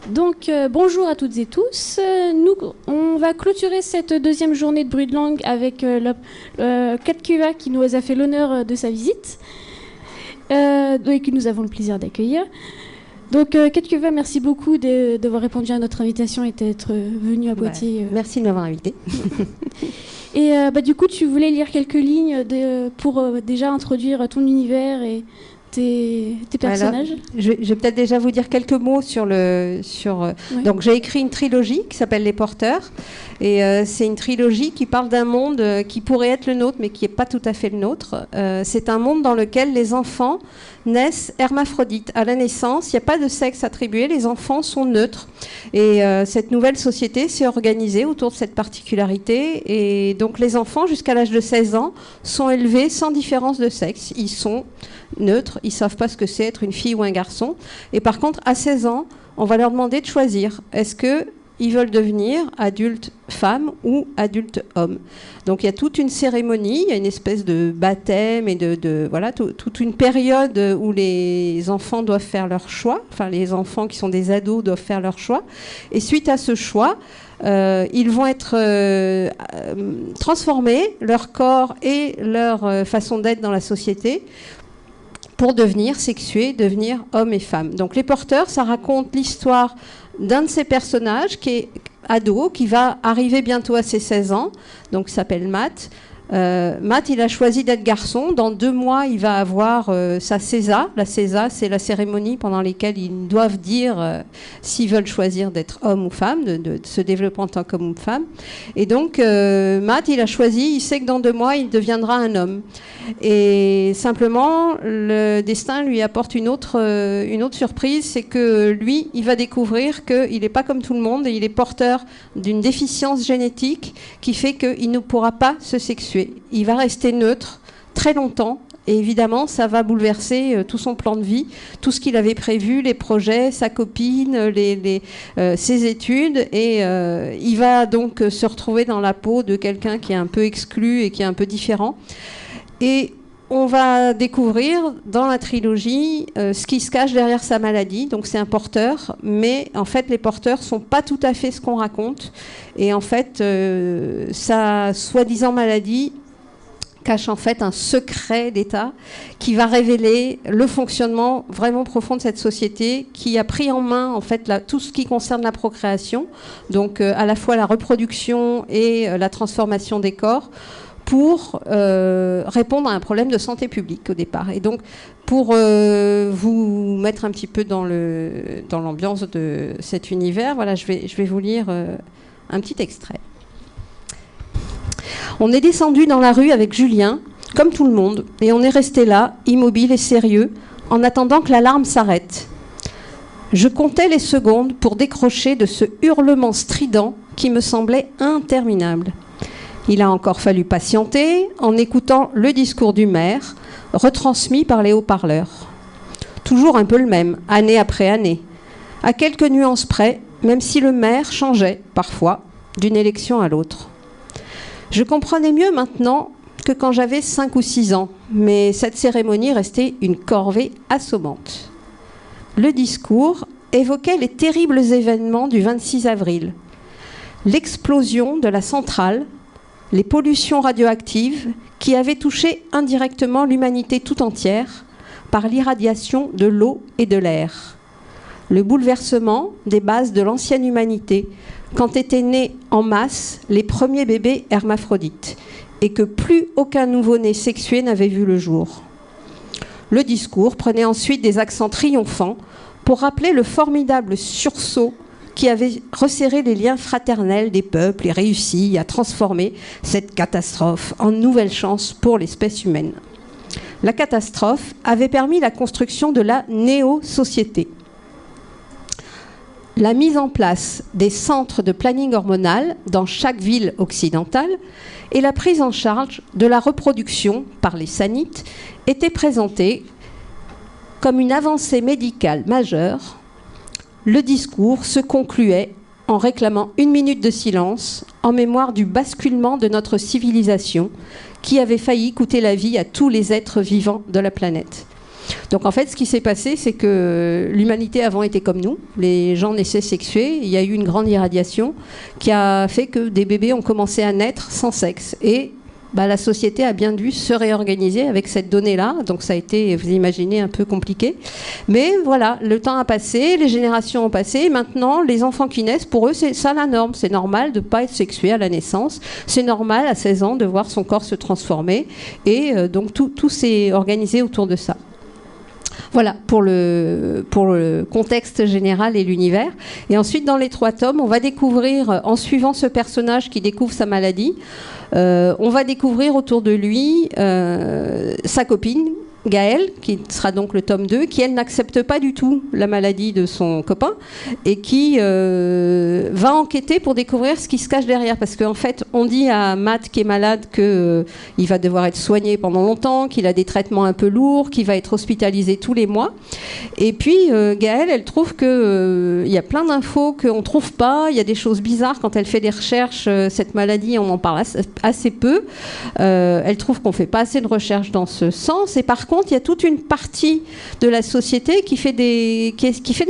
Donc, bonjour à toutes et tous. On va clôturer cette deuxième journée de Bruit de Langue avec Katkuva qui nous a fait l'honneur de sa visite et que nous avons le plaisir d'accueillir. Donc, Katkuva, merci beaucoup d'avoir répondu à notre invitation et d'être venu à Poitiers. Merci de m'avoir invité. Et du coup, tu voulais lire quelques lignes pour déjà introduire ton univers et tes personnages. Alors, je vais peut-être déjà vous dire quelques mots sur Ouais. Donc j'ai écrit une trilogie qui s'appelle Les Porteurs, et c'est une trilogie qui parle d'un monde qui pourrait être le nôtre mais qui n'est pas tout à fait le nôtre. C'est un monde dans lequel les enfants naissent hermaphrodites. À la naissance, il n'y a pas de sexe attribué, les enfants sont neutres. Et cette nouvelle société s'est organisée autour de cette particularité. Et donc les enfants, jusqu'à l'âge de 16 ans, sont élevés sans différence de sexe. Ils sont neutres, ils ne savent pas ce que c'est être une fille ou un garçon. Et par contre, à 16 ans, on va leur demander de choisir. Est-ce qu'ils veulent devenir adultes femmes ou adultes hommes? Donc il y a toute une cérémonie, il y a une espèce de baptême et voilà, toute une période où les enfants doivent faire leur choix. Enfin, les enfants qui sont des ados doivent faire leur choix. Et suite à ce choix, ils vont être transformés, leur corps et leur façon d'être dans la société, pour devenir sexués, devenir hommes et femmes. Donc Les Porteurs, ça raconte l'histoire d'un de ces personnages qui est ado, qui va arriver bientôt à ses 16 ans, donc il s'appelle Matt. Matt, il a choisi d'être garçon. Dans 2 mois, il va avoir sa Césa. La Césa, c'est la cérémonie pendant laquelle ils doivent dire s'ils veulent choisir d'être homme ou femme, de se développer en tant qu'homme ou femme. Et donc, Matt, il a choisi, il sait que dans 2 mois, il deviendra un homme. Et simplement, le destin lui apporte une autre surprise, c'est que lui, il va découvrir qu'il n'est pas comme tout le monde et il est porteur d'une déficience génétique qui fait qu'il ne pourra pas se sexuer. Il va rester neutre très longtemps et évidemment, ça va bouleverser tout son plan de vie, tout ce qu'il avait prévu, les projets, sa copine, ses études, et il va donc se retrouver dans la peau de quelqu'un qui est un peu exclu et qui est un peu différent. Et on va découvrir dans la trilogie ce qui se cache derrière sa maladie. Donc c'est un porteur, mais en fait les porteurs sont pas tout à fait ce qu'on raconte. Et en fait, sa soi-disant maladie cache en fait un secret d'État qui va révéler le fonctionnement vraiment profond de cette société qui a pris en main en fait tout ce qui concerne la procréation, donc à la fois la reproduction et la transformation des corps, pour répondre à un problème de santé publique au départ. Et donc, pour vous mettre un petit peu dans l'ambiance de cet univers, voilà, je vais vous lire un petit extrait. On est descendu dans la rue avec Julien, comme tout le monde, et on est resté là, immobile et sérieux, en attendant que l'alarme s'arrête. Je comptais les secondes pour décrocher de ce hurlement strident qui me semblait interminable. Il a encore fallu patienter en écoutant le discours du maire, retransmis par les haut-parleurs. Toujours un peu le même, année après année. À quelques nuances près, même si le maire changeait, parfois, d'une élection à l'autre. Je comprenais mieux maintenant que quand j'avais 5 ou 6 ans, mais cette cérémonie restait une corvée assommante. Le discours évoquait les terribles événements du 26 avril. L'explosion de la centrale, les pollutions radioactives qui avaient touché indirectement l'humanité tout entière par l'irradiation de l'eau et de l'air. Le bouleversement des bases de l'ancienne humanité quand étaient nés en masse les premiers bébés hermaphrodites et que plus aucun nouveau-né sexué n'avait vu le jour. Le discours prenait ensuite des accents triomphants pour rappeler le formidable sursaut qui avait resserré les liens fraternels des peuples et réussi à transformer cette catastrophe en nouvelle chance pour l'espèce humaine. La catastrophe avait permis la construction de la néo-société. La mise en place des centres de planning hormonal dans chaque ville occidentale et la prise en charge de la reproduction par les sanites étaient présentées comme une avancée médicale majeure. Le discours se concluait en réclamant 1 minute de silence en mémoire du basculement de notre civilisation qui avait failli coûter la vie à tous les êtres vivants de la planète. Donc en fait, ce qui s'est passé, c'est que l'humanité avant était comme nous. Les gens naissaient sexués. Il y a eu une grande irradiation qui a fait que des bébés ont commencé à naître sans sexe. Et la société a bien dû se réorganiser avec cette donnée-là. Donc ça a été, vous imaginez, un peu compliqué. Mais voilà, le temps a passé, les générations ont passé. Et maintenant, les enfants qui naissent, pour eux, c'est ça la norme. C'est normal de ne pas être sexué à la naissance. C'est normal à 16 ans de voir son corps se transformer. Et donc tout s'est organisé autour de ça. Voilà pour le contexte général et l'univers. Et ensuite, dans les 3 tomes, on va découvrir, en suivant ce personnage qui découvre sa maladie, on va découvrir autour de lui sa copine, Gaëlle, qui sera donc le tome 2, qui elle n'accepte pas du tout la maladie de son copain et qui va enquêter pour découvrir ce qui se cache derrière. Parce qu'en fait, on dit à Matt qui est malade qu'il va devoir être soigné pendant longtemps, qu'il a des traitements un peu lourds, qu'il va être hospitalisé tous les mois. Et puis Gaëlle, elle trouve qu'il y a plein d'infos qu'on ne trouve pas, il y a des choses bizarres quand elle fait des recherches. Cette maladie, on en parle assez peu. Elle trouve qu'on ne fait pas assez de recherches dans ce sens. Et par contre, il y a toute une partie de la société qui fait des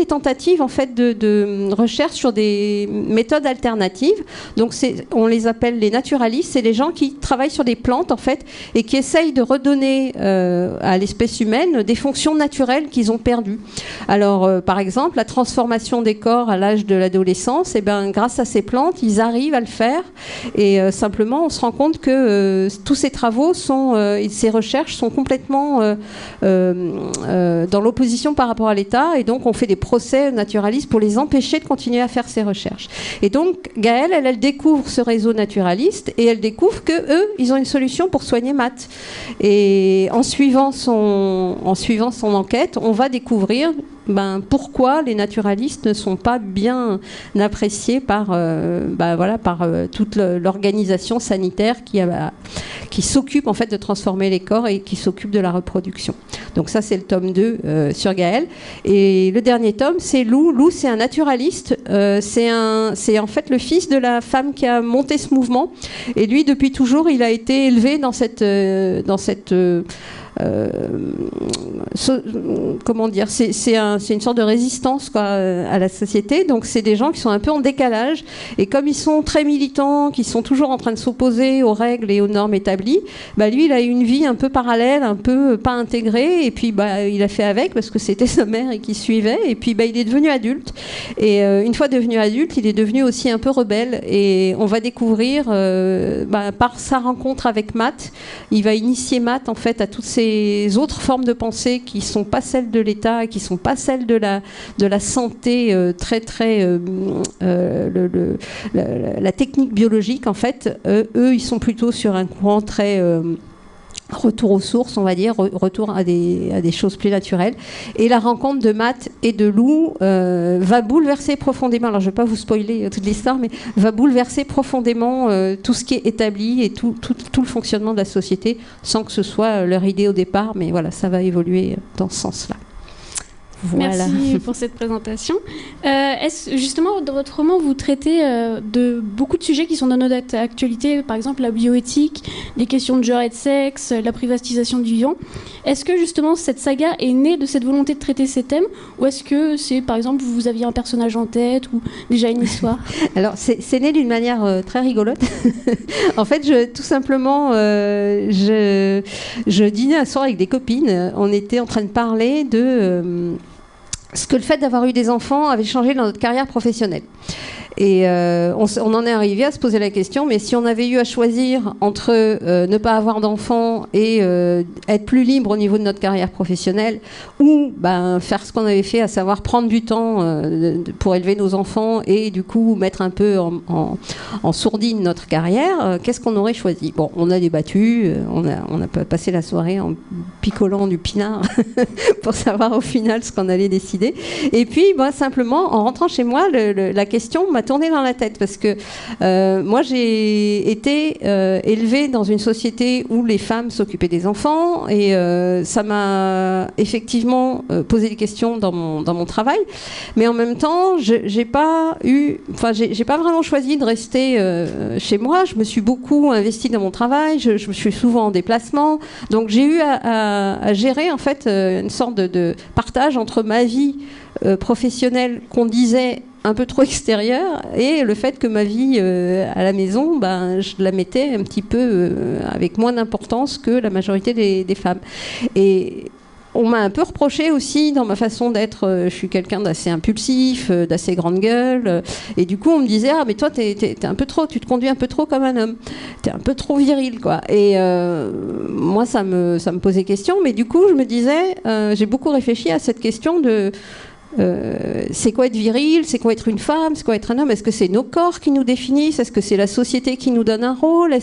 tentatives en fait de recherche sur des méthodes alternatives. Donc on les appelle les naturalistes, c'est les gens qui travaillent sur des plantes en fait et qui essayent de redonner à l'espèce humaine des fonctions naturelles qu'ils ont perdues. Alors par exemple, la transformation des corps à l'âge de l'adolescence, grâce à ces plantes, ils arrivent à le faire et simplement on se rend compte que tous ces travaux et ces recherches sont complètement dans l'opposition par rapport à l'État et donc on fait des procès naturalistes pour les empêcher de continuer à faire ces recherches. Et donc Gaëlle, elle découvre ce réseau naturaliste et elle découvre que eux, ils ont une solution pour soigner Matt. Et en suivant son enquête, on va découvrir pourquoi les naturalistes ne sont pas bien appréciés par toute l'organisation sanitaire qui s'occupe en fait de transformer les corps et qui s'occupe de la reproduction. Donc ça, c'est le tome 2 sur Gaëlle. Et le dernier tome, c'est Lou. Lou, c'est un naturaliste. C'est en fait le fils de la femme qui a monté ce mouvement. Et lui, depuis toujours, il a été élevé dans cette comment dire, c'est une sorte de résistance à la société. Donc c'est des gens qui sont un peu en décalage et comme ils sont très militants, qui sont toujours en train de s'opposer aux règles et aux normes établies, lui il a eu une vie un peu parallèle, un peu pas intégrée et puis il a fait avec parce que c'était sa mère et qui suivait et puis il est devenu adulte et une fois devenu adulte il est devenu aussi un peu rebelle et on va découvrir par sa rencontre avec Matt, il va initier Matt en fait à toutes ces autres formes de pensée qui ne sont pas celles de l'État, qui ne sont pas celles de la santé la technique biologique en fait. Eux, ils sont plutôt sur un courant très retour aux sources, on va dire, retour à des choses plus naturelles. Et la rencontre de Matt et de Lou va bouleverser profondément, alors je ne vais pas vous spoiler toute l'histoire, mais va bouleverser profondément tout ce qui est établi et tout le fonctionnement de la société, sans que ce soit leur idée au départ, mais voilà, ça va évoluer dans ce sens-là. Voilà. Merci pour cette présentation. Est-ce justement dans votre roman vous traitez de beaucoup de sujets qui sont dans notre actualité, par exemple la bioéthique, les questions de genre et de sexe, la privatisation du vivant. Est-ce que justement cette saga est née de cette volonté de traiter ces thèmes ou est-ce que c'est par exemple vous aviez un personnage en tête ou déjà une histoire? Alors c'est né d'une manière très rigolote. En fait, tout simplement, je dînais un soir avec des copines. On était en train de parler de ce que le fait d'avoir eu des enfants avait changé dans notre carrière professionnelle. Et on en est arrivé à se poser la question, mais si on avait eu à choisir entre ne pas avoir d'enfants et être plus libre au niveau de notre carrière professionnelle, ou faire ce qu'on avait fait, à savoir prendre du temps pour élever nos enfants et du coup mettre un peu en sourdine notre carrière, qu'est-ce qu'on aurait choisi? Bon, on a débattu, on a passé la soirée en picolant du pinard pour savoir au final ce qu'on allait décider. Et puis, simplement, en rentrant chez moi, la question m'a tourné dans la tête parce que moi, j'ai été élevée dans une société où les femmes s'occupaient des enfants et ça m'a effectivement posé des questions dans mon travail. Mais en même temps, j'ai pas vraiment choisi de rester chez moi. Je me suis beaucoup investie dans mon travail. Je me suis souvent en déplacement. Donc, j'ai eu à gérer en fait une sorte de partage entre ma vie professionnelle qu'on disait un peu trop extérieure et le fait que ma vie à la maison, je la mettais un petit peu avec moins d'importance que la majorité des femmes. Et on m'a un peu reproché aussi dans ma façon d'être. Je suis quelqu'un d'assez impulsif, d'assez grande gueule. Et du coup, on me disait mais toi, t'es un peu trop, tu te conduis un peu trop comme un homme. T'es un peu trop viril, quoi. Et moi, ça me posait question. Mais du coup, je me disais, j'ai beaucoup réfléchi à cette question de c'est quoi être viril, c'est quoi être une femme, c'est quoi être un homme, est-ce que c'est nos corps qui nous définissent, est-ce que c'est la société qui nous donne un rôle,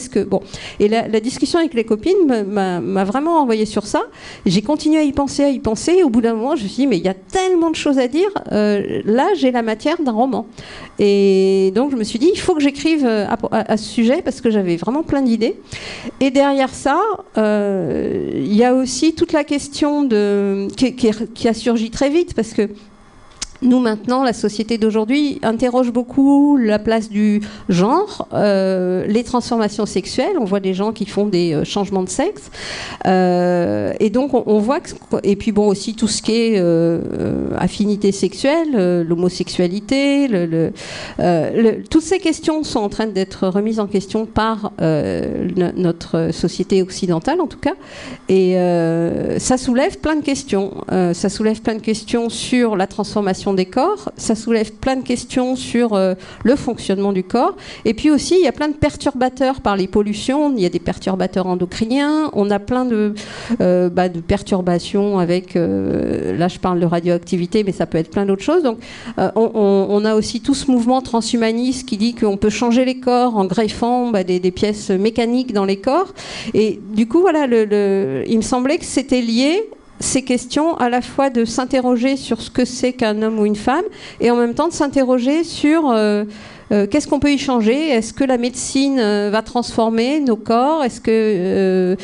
et la discussion avec les copines m'a vraiment envoyé sur ça. J'ai continué à y penser, et au bout d'un moment je me suis dit mais il y a tellement de choses à dire, là j'ai la matière d'un roman, et donc je me suis dit il faut que j'écrive à ce sujet parce que j'avais vraiment plein d'idées. Et derrière ça il y a aussi toute la question qui a surgi très vite parce que nous, maintenant, la société d'aujourd'hui interroge beaucoup la place du genre, les transformations sexuelles. On voit des gens qui font des changements de sexe. Et donc, on voit que... Et puis, bon, aussi tout ce qui est affinité sexuelle, l'homosexualité, toutes ces questions sont en train d'être remises en question par notre société occidentale, en tout cas. Et ça soulève plein de questions. Ça soulève plein de questions sur la transformation des corps, ça soulève plein de questions sur le fonctionnement du corps, et puis aussi il y a plein de perturbateurs par les pollutions, il y a des perturbateurs endocriniens, on a plein de perturbations avec, là je parle de radioactivité, mais ça peut être plein d'autres choses, donc on a aussi tout ce mouvement transhumaniste qui dit qu'on peut changer les corps en greffant des pièces mécaniques dans les corps, et du coup voilà, il me semblait que c'était lié ces questions à la fois de s'interroger sur ce que c'est qu'un homme ou une femme et en même temps de s'interroger sur qu'est-ce qu'on peut y changer, est-ce que la médecine va transformer nos corps, est-ce que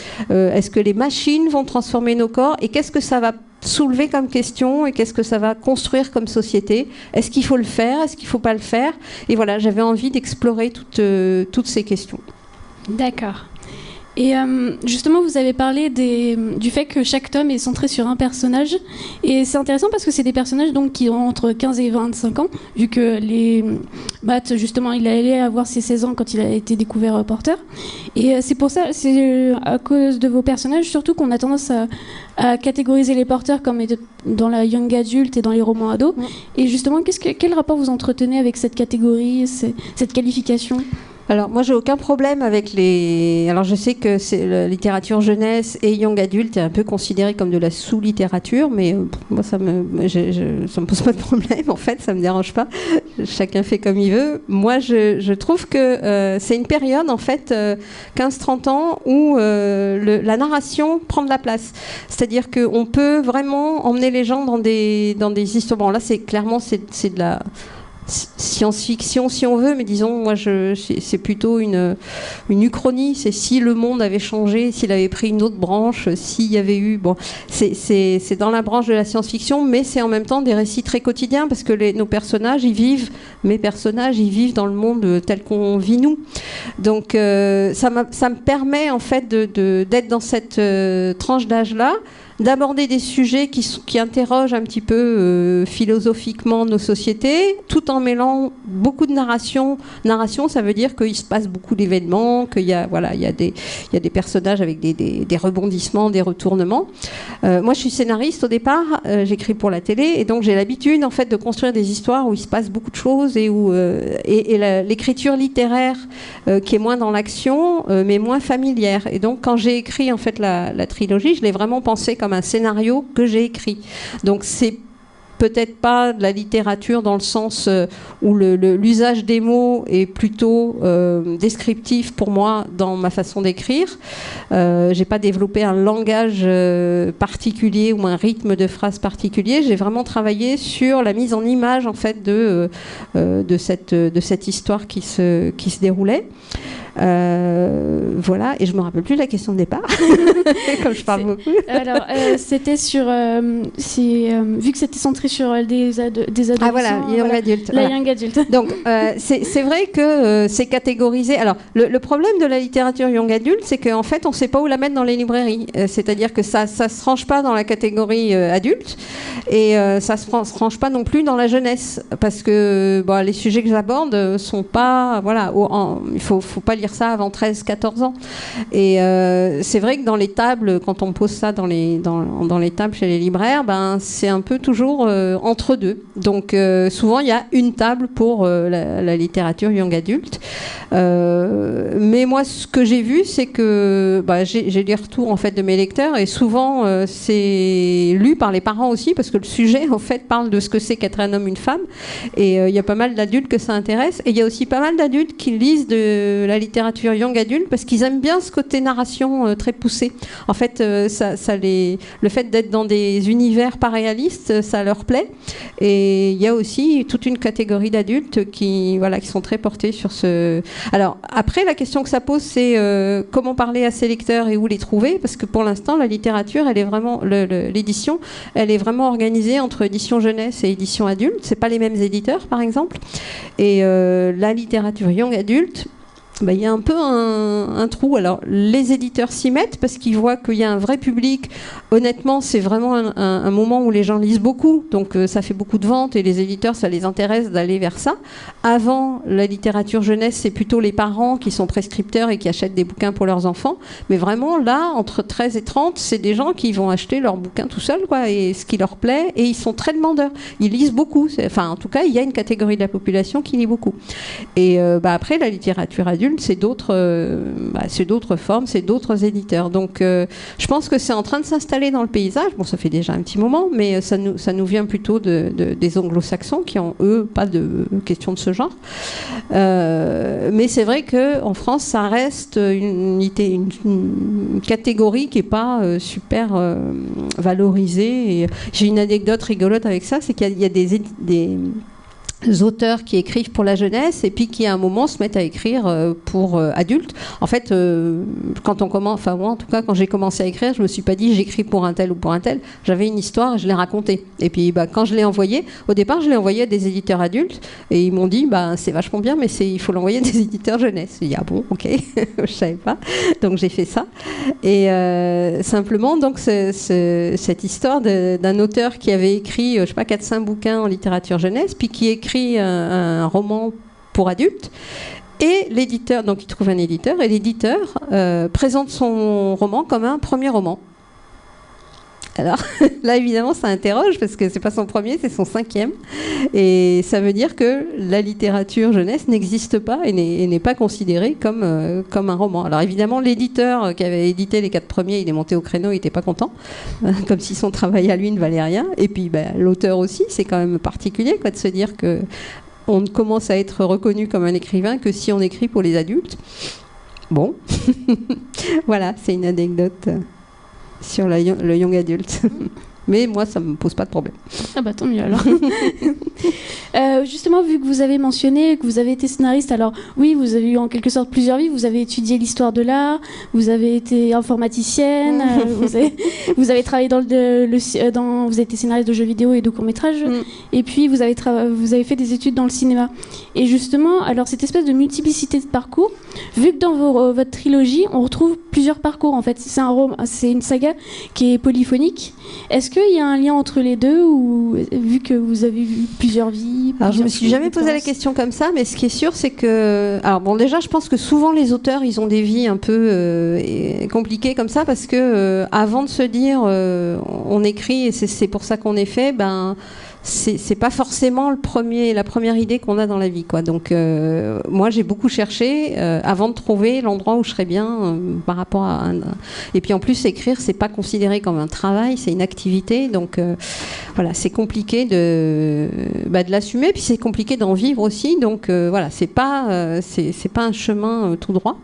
les machines vont transformer nos corps et qu'est-ce que ça va soulever comme question et qu'est-ce que ça va construire comme société, est-ce qu'il faut le faire, est-ce qu'il ne faut pas le faire, et voilà, j'avais envie d'explorer toutes ces questions. D'accord. Et justement, vous avez parlé du fait que chaque tome est centré sur un personnage. Et c'est intéressant parce que c'est des personnages donc, qui ont entre 15 et 25 ans, vu que Matt, justement, il allait avoir ses 16 ans quand il a été découvert reporter. Et c'est pour ça, c'est à cause de vos personnages, surtout qu'on a tendance à catégoriser les porteurs comme dans la young adulte et dans les romans ados. Ouais. Et justement, quel rapport vous entretenez avec cette catégorie, cette qualification ? Alors moi j'ai aucun problème avec les... Alors je sais que la littérature jeunesse et young adulte est un peu considérée comme de la sous-littérature, mais moi ça me pose pas de problème en fait, ça me dérange pas. Chacun fait comme il veut. Moi je trouve que c'est une période en fait 15-30 ans où la narration prend de la place. C'est-à-dire qu'on peut vraiment emmener les gens dans des histoires. Bon là c'est de la science-fiction si on veut, mais disons moi c'est plutôt une uchronie, c'est si le monde avait changé, s'il avait pris une autre branche, s'il y avait eu c'est dans la branche de la science-fiction, mais c'est en même temps des récits très quotidiens parce que mes personnages ils vivent dans le monde tel qu'on vit nous, donc ça me permet en fait d'être dans cette tranche d'âge là, d'aborder des sujets qui interrogent un petit peu philosophiquement nos sociétés, tout en mêlant beaucoup de narration. Narration, ça veut dire qu'il se passe beaucoup d'événements, qu'il y a des personnages avec des rebondissements, des retournements. Moi, je suis scénariste au départ, j'écris pour la télé, et donc j'ai l'habitude en fait de construire des histoires où il se passe beaucoup de choses et où l'écriture littéraire qui est moins dans l'action, mais moins familière. Et donc, quand j'ai écrit en fait la trilogie, je l'ai vraiment pensé comme un scénario que j'ai écrit. Donc c'est peut-être pas de la littérature dans le sens où l'usage des mots est plutôt descriptif pour moi dans ma façon d'écrire. J'ai pas développé un langage particulier ou un rythme de phrase particulier. J'ai vraiment travaillé sur la mise en image en fait de cette histoire qui se déroulait. Voilà, et je me rappelle plus la question de départ, comme je parle beaucoup. Alors, c'était sur, vu que c'était centré sur des adolescents. Ah voilà, young adulte. La young adulte. Donc, c'est vrai que c'est catégorisé. Alors, le problème de la littérature young adulte, c'est qu'en fait, on ne sait pas où la mettre dans les librairies. C'est-à-dire que ça se range pas dans la catégorie adulte, et ça se range pas non plus dans la jeunesse, parce que les sujets que j'aborde sont pas, voilà, il faut pas lire ça avant 13-14 ans. Et c'est vrai que dans les tables, quand on pose ça dans les tables chez les libraires, c'est un peu toujours entre deux. Donc souvent il y a une table pour la littérature young adulte. Mais moi ce que j'ai vu, c'est que j'ai des retours en fait de mes lecteurs, et souvent c'est lu par les parents aussi, parce que le sujet en fait parle de ce que c'est qu'être un homme, une femme, et il y a pas mal d'adultes que ça intéresse, et il y a aussi pas mal d'adultes qui lisent de la littérature young adulte parce qu'ils aiment bien ce côté narration très poussé. En fait, le fait d'être dans des univers pas réalistes, ça leur plaît. Et il y a aussi toute une catégorie d'adultes qui sont très portés sur ce... Alors, après, la question que ça pose, c'est comment parler à ses lecteurs et où les trouver, parce que pour l'instant, la littérature, elle est vraiment... l'édition, elle est vraiment organisée entre édition jeunesse et édition adulte. C'est pas les mêmes éditeurs, par exemple. Et la littérature young adulte, il y a un peu un trou. Alors, les éditeurs s'y mettent parce qu'ils voient qu'il y a un vrai public. Honnêtement, c'est vraiment un moment où les gens lisent beaucoup. Donc, ça fait beaucoup de ventes et les éditeurs, ça les intéresse d'aller vers ça. Avant, la littérature jeunesse, c'est plutôt les parents qui sont prescripteurs et qui achètent des bouquins pour leurs enfants. Mais vraiment, là, entre 13 et 30, c'est des gens qui vont acheter leurs bouquins tout seuls, quoi, et ce qui leur plaît. Et ils sont très demandeurs. Ils lisent beaucoup. Enfin, en tout cas, il y a une catégorie de la population qui lit beaucoup. Et après, la littérature adulte, c'est d'autres formes, c'est d'autres éditeurs. Donc, je pense que c'est en train de s'installer dans le paysage. Bon, ça fait déjà un petit moment, mais ça nous vient plutôt des anglo-saxons qui ont, eux, pas de question de ce genre. Mais c'est vrai qu'en France, ça reste une catégorie qui n'est pas super valorisée. Et j'ai une anecdote rigolote avec ça, c'est qu'il y a des auteurs qui écrivent pour la jeunesse et puis qui à un moment se mettent à écrire pour adultes. En fait, quand on commence, enfin moi en tout cas quand j'ai commencé à écrire, je me suis pas dit j'écris pour un tel ou pour un tel. J'avais une histoire et je l'ai racontée. Et puis quand je l'ai envoyé, au départ je l'ai envoyé à des éditeurs adultes et ils m'ont dit c'est vachement bien mais il faut l'envoyer à des éditeurs jeunesse. J'ai dit ah bon ok, je savais pas. Donc j'ai fait ça. Et simplement donc cette histoire d'un auteur qui avait écrit je sais pas 4-5 bouquins en littérature jeunesse puis qui écrit un roman pour adultes et l'éditeur, donc il trouve un éditeur et l'éditeur présente son roman comme un premier roman. Alors là évidemment ça interroge parce que c'est pas son premier, c'est son 5e et ça veut dire que la littérature jeunesse n'existe pas et n'est pas considérée comme un roman. Alors évidemment l'éditeur qui avait édité les 4 premiers, il est monté au créneau, il était pas content comme si son travail à lui ne valait rien et puis l'auteur aussi, c'est quand même particulier de se dire que on ne commence à être reconnu comme un écrivain que si on écrit pour les adultes. Bon voilà, c'est une anecdote sur le young adulte. Mais moi, ça ne me pose pas de problème. Ah bah tant mieux alors. Justement, vu que vous avez mentionné que vous avez été scénariste, alors oui, vous avez eu en quelque sorte plusieurs vies. Vous avez étudié l'histoire de l'art, vous avez été informaticienne, vous avez travaillé vous avez été scénariste de jeux vidéo et de courts-métrages, et puis vous avez fait des études dans le cinéma. Et justement, alors cette espèce de multiplicité de parcours, vu que dans votre trilogie, on retrouve plusieurs parcours en fait. C'est une saga qui est polyphonique. Est-ce qu'il y a un lien entre les deux, ou vu que vous avez vu plusieurs vies? Alors, je me suis jamais posé la question comme ça, mais ce qui est sûr, c'est que... Alors bon, déjà, je pense que souvent, les auteurs, ils ont des vies un peu compliquées comme ça, parce que avant de se dire on écrit et c'est pour ça qu'on est fait, c'est pas forcément la première idée qu'on a dans la vie, quoi. Donc moi j'ai beaucoup cherché avant de trouver l'endroit où je serais bien par rapport à et puis en plus écrire c'est pas considéré comme un travail, c'est une activité, donc voilà, c'est compliqué de l'assumer, puis c'est compliqué d'en vivre aussi, donc voilà, c'est pas un chemin tout droit.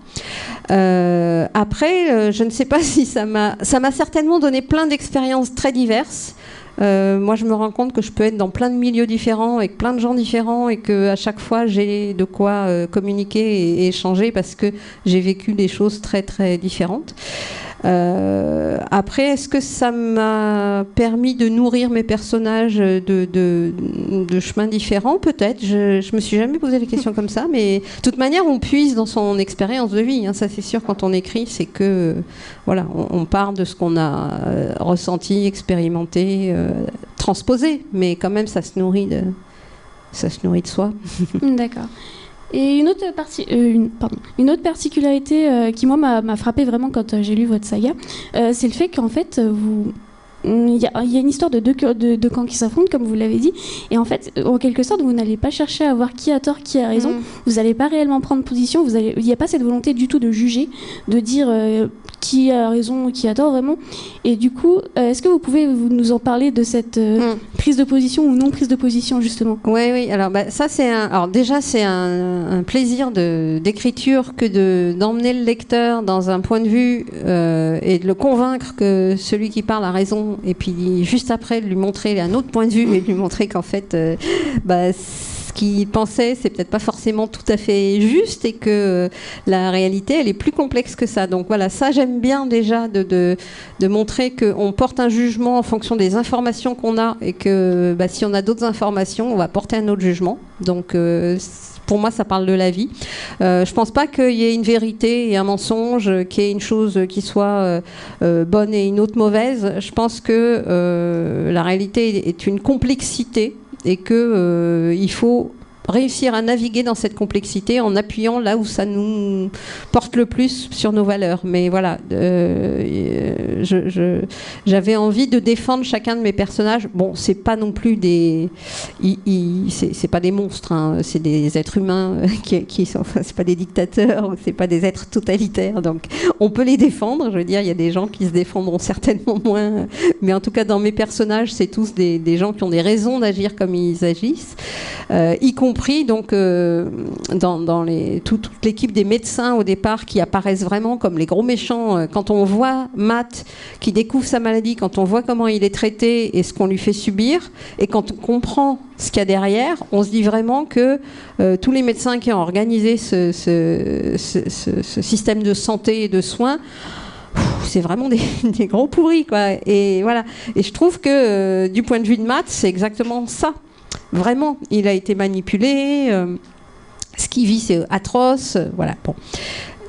Après je ne sais pas si ça m'a certainement donné plein d'expériences très diverses. Moi, je me rends compte que je peux être dans plein de milieux différents, avec plein de gens différents, et qu'à chaque fois, j'ai de quoi communiquer et échanger parce que j'ai vécu des choses très, très différentes. Après, est-ce que ça m'a permis de nourrir mes personnages de chemins différents? Peut-être. Je me suis jamais posé des questions comme ça, mais de toute manière, on puise dans son expérience de vie. Hein, ça, c'est sûr, quand on écrit, c'est que voilà, on part de ce qu'on a ressenti, expérimenté, transposé, mais quand même, ça se nourrit de soi. D'accord. Et une autre particularité qui, moi, m'a frappée vraiment quand j'ai lu votre saga, c'est le fait qu'en fait, il y a une histoire de deux camps qui s'affrontent, comme vous l'avez dit, et en fait, en quelque sorte, vous n'allez pas chercher à voir qui a tort, qui a raison, vous n'allez pas réellement prendre position, il n'y a pas cette volonté du tout de juger, de dire qui a raison, qui a tort vraiment. Et du coup, est-ce que vous pouvez nous en parler de cette prise de position ou non prise de position, justement? Oui. Alors, ça, déjà, c'est un plaisir d'écriture que d'emmener le lecteur dans un point de vue et de le convaincre que celui qui parle a raison, et puis juste après, de lui montrer un autre point de vue et de lui montrer qu'en fait, ce qu'il pensait, c'est peut-être pas forcément tout à fait juste et que la réalité, elle est plus complexe que ça. Donc voilà, ça j'aime bien déjà de montrer qu'on porte un jugement en fonction des informations qu'on a et que si on a d'autres informations, on va porter un autre jugement. Donc pour moi, ça parle de la vie. Je pense pas qu'il y ait une vérité et un mensonge, qu'il y ait une chose qui soit bonne et une autre mauvaise. Je pense que la réalité est une complexité et qu'il faut réussir à naviguer dans cette complexité en appuyant là où ça nous porte le plus sur nos valeurs. Mais voilà, j'avais envie de défendre chacun de mes personnages. Bon, c'est pas non plus c'est pas des monstres, hein. C'est des êtres humains qui sont, enfin, c'est pas des dictateurs, c'est pas des êtres totalitaires. Donc, on peut les défendre. Je veux dire, il y a des gens qui se défendront certainement moins, mais en tout cas, dans mes personnages, c'est tous des gens qui ont des raisons d'agir comme ils agissent, y compris donc dans toute l'équipe des médecins au départ qui apparaissent vraiment comme les gros méchants. Quand on voit Matt qui découvre sa maladie, quand on voit comment il est traité et ce qu'on lui fait subir, et quand on comprend ce qu'il y a derrière, on se dit vraiment que tous les médecins qui ont organisé ce système de santé et de soins, c'est vraiment des gros pourris, quoi. Et voilà. Et je trouve que du point de vue de Matt, c'est exactement ça. Vraiment, il a été manipulé, ce qu'il vit c'est atroce, voilà. Bon.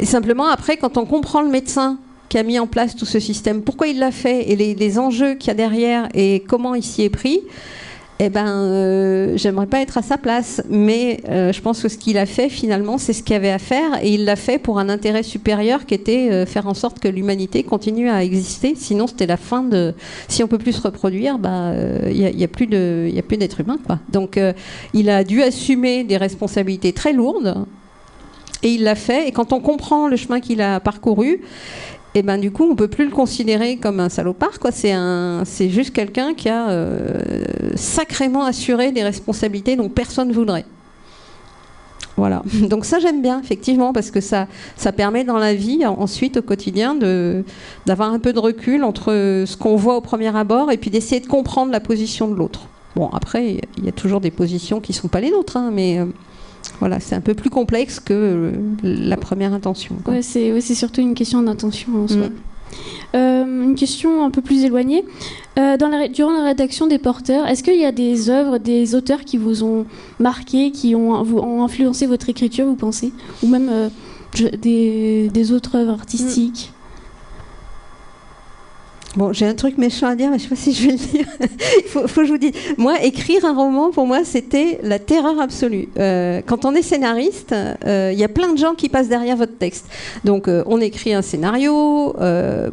Et simplement après, quand on comprend le médecin qui a mis en place tout ce système, pourquoi il l'a fait et les enjeux qu'il y a derrière et comment il s'y est pris, j'aimerais pas être à sa place, mais je pense que ce qu'il a fait finalement, c'est ce qu'il y avait à faire, et il l'a fait pour un intérêt supérieur qui était faire en sorte que l'humanité continue à exister. Sinon, c'était la fin de. Si on peut plus se reproduire, il y a plus d'êtres humains, quoi. Donc, il a dû assumer des responsabilités très lourdes, et il l'a fait. Et quand on comprend le chemin qu'il a parcouru, et du coup, on ne peut plus le considérer comme un salopard, quoi. C'est juste quelqu'un qui a sacrément assuré des responsabilités dont personne ne voudrait. Voilà. Donc ça, j'aime bien, effectivement, parce que ça permet dans la vie, ensuite, au quotidien, d'avoir un peu de recul entre ce qu'on voit au premier abord et puis d'essayer de comprendre la position de l'autre. Bon, après, il y a toujours des positions qui ne sont pas les nôtres, hein, mais... Voilà, c'est un peu plus complexe que la première intention. Ouais, c'est surtout une question d'intention en soi. Une question un peu plus éloignée. Durant la rédaction des Porteurs, est-ce qu'il y a des œuvres, des auteurs qui vous ont marqué, qui ont influencé votre écriture, vous pensez? Ou même des autres œuvres artistiques? Bon, j'ai un truc méchant à dire, mais je ne sais pas si je vais le dire. Il faut que je vous dise. Moi, écrire un roman, pour moi, c'était la terreur absolue. Quand on est scénariste, il y a plein de gens qui passent derrière votre texte. Donc, on écrit un scénario.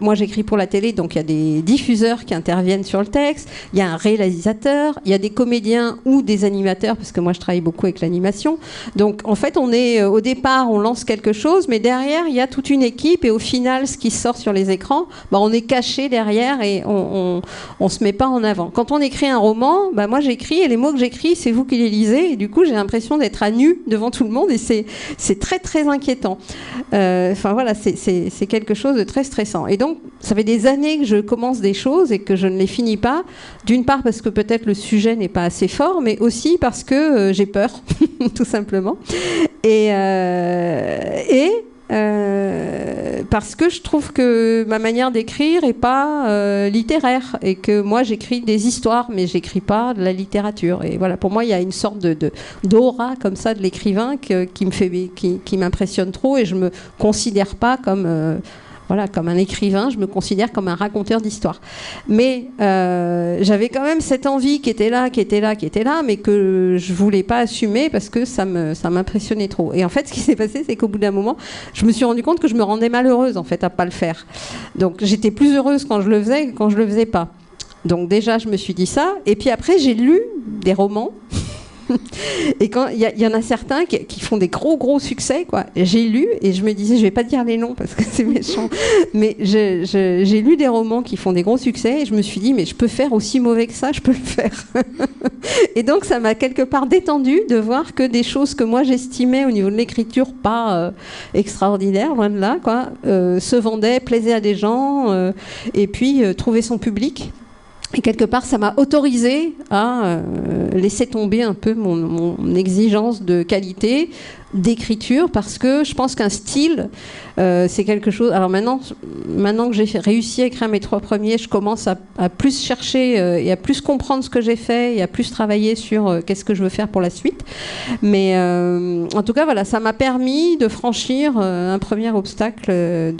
Moi, j'écris pour la télé, donc il y a des diffuseurs qui interviennent sur le texte. Il y a un réalisateur. Il y a des comédiens ou des animateurs, parce que moi, je travaille beaucoup avec l'animation. Donc, en fait, on est au départ, on lance quelque chose, mais derrière, il y a toute une équipe. Et au final, ce qui sort sur les écrans, bah, on est caché derrière et on se met pas en avant. Quand on écrit un roman, bah moi j'écris et les mots que j'écris, c'est vous qui les lisez et du coup j'ai l'impression d'être à nu devant tout le monde et c'est très très inquiétant. Enfin voilà, c'est quelque chose de très stressant. Et donc ça fait des années que je commence des choses et que je ne les finis pas. D'une part parce que peut-être le sujet n'est pas assez fort, mais aussi parce que j'ai peur, tout simplement. Et parce que je trouve que ma manière d'écrire est pas littéraire et que moi j'écris des histoires mais j'écris pas de la littérature et voilà, pour moi il y a une sorte d'aura comme ça de l'écrivain qui m'impressionne trop et je me considère pas comme voilà, comme un écrivain, je me considère comme un raconteur d'histoire. Mais j'avais quand même cette envie qui était là, mais que je voulais pas assumer parce que ça m'impressionnait trop. Et en fait, ce qui s'est passé, c'est qu'au bout d'un moment, je me suis rendu compte que je me rendais malheureuse en fait à pas le faire. Donc j'étais plus heureuse quand je le faisais que quand je le faisais pas. Donc déjà, je me suis dit ça. Et puis après, j'ai lu des romans. Et quand il y en a certains qui font des gros succès, quoi. J'ai lu et je me disais, je vais pas dire les noms parce que c'est méchant, mais j'ai lu des romans qui font des gros succès et je me suis dit, mais je peux faire aussi mauvais que ça, je peux le faire. Et donc ça m'a quelque part détendue de voir que des choses que moi j'estimais au niveau de l'écriture pas extraordinaires, loin de là, quoi, se vendaient, plaisaient à des gens et puis trouvaient son public. Et quelque part, ça m'a autorisé à laisser tomber un peu mon exigence de qualité d'écriture parce que je pense qu'un style, c'est quelque chose... Alors maintenant que j'ai réussi à écrire mes 3 premiers, je commence à plus chercher et à plus comprendre ce que j'ai fait et à plus travailler sur qu'est-ce que je veux faire pour la suite. Mais en tout cas, voilà, ça m'a permis de franchir un premier obstacle.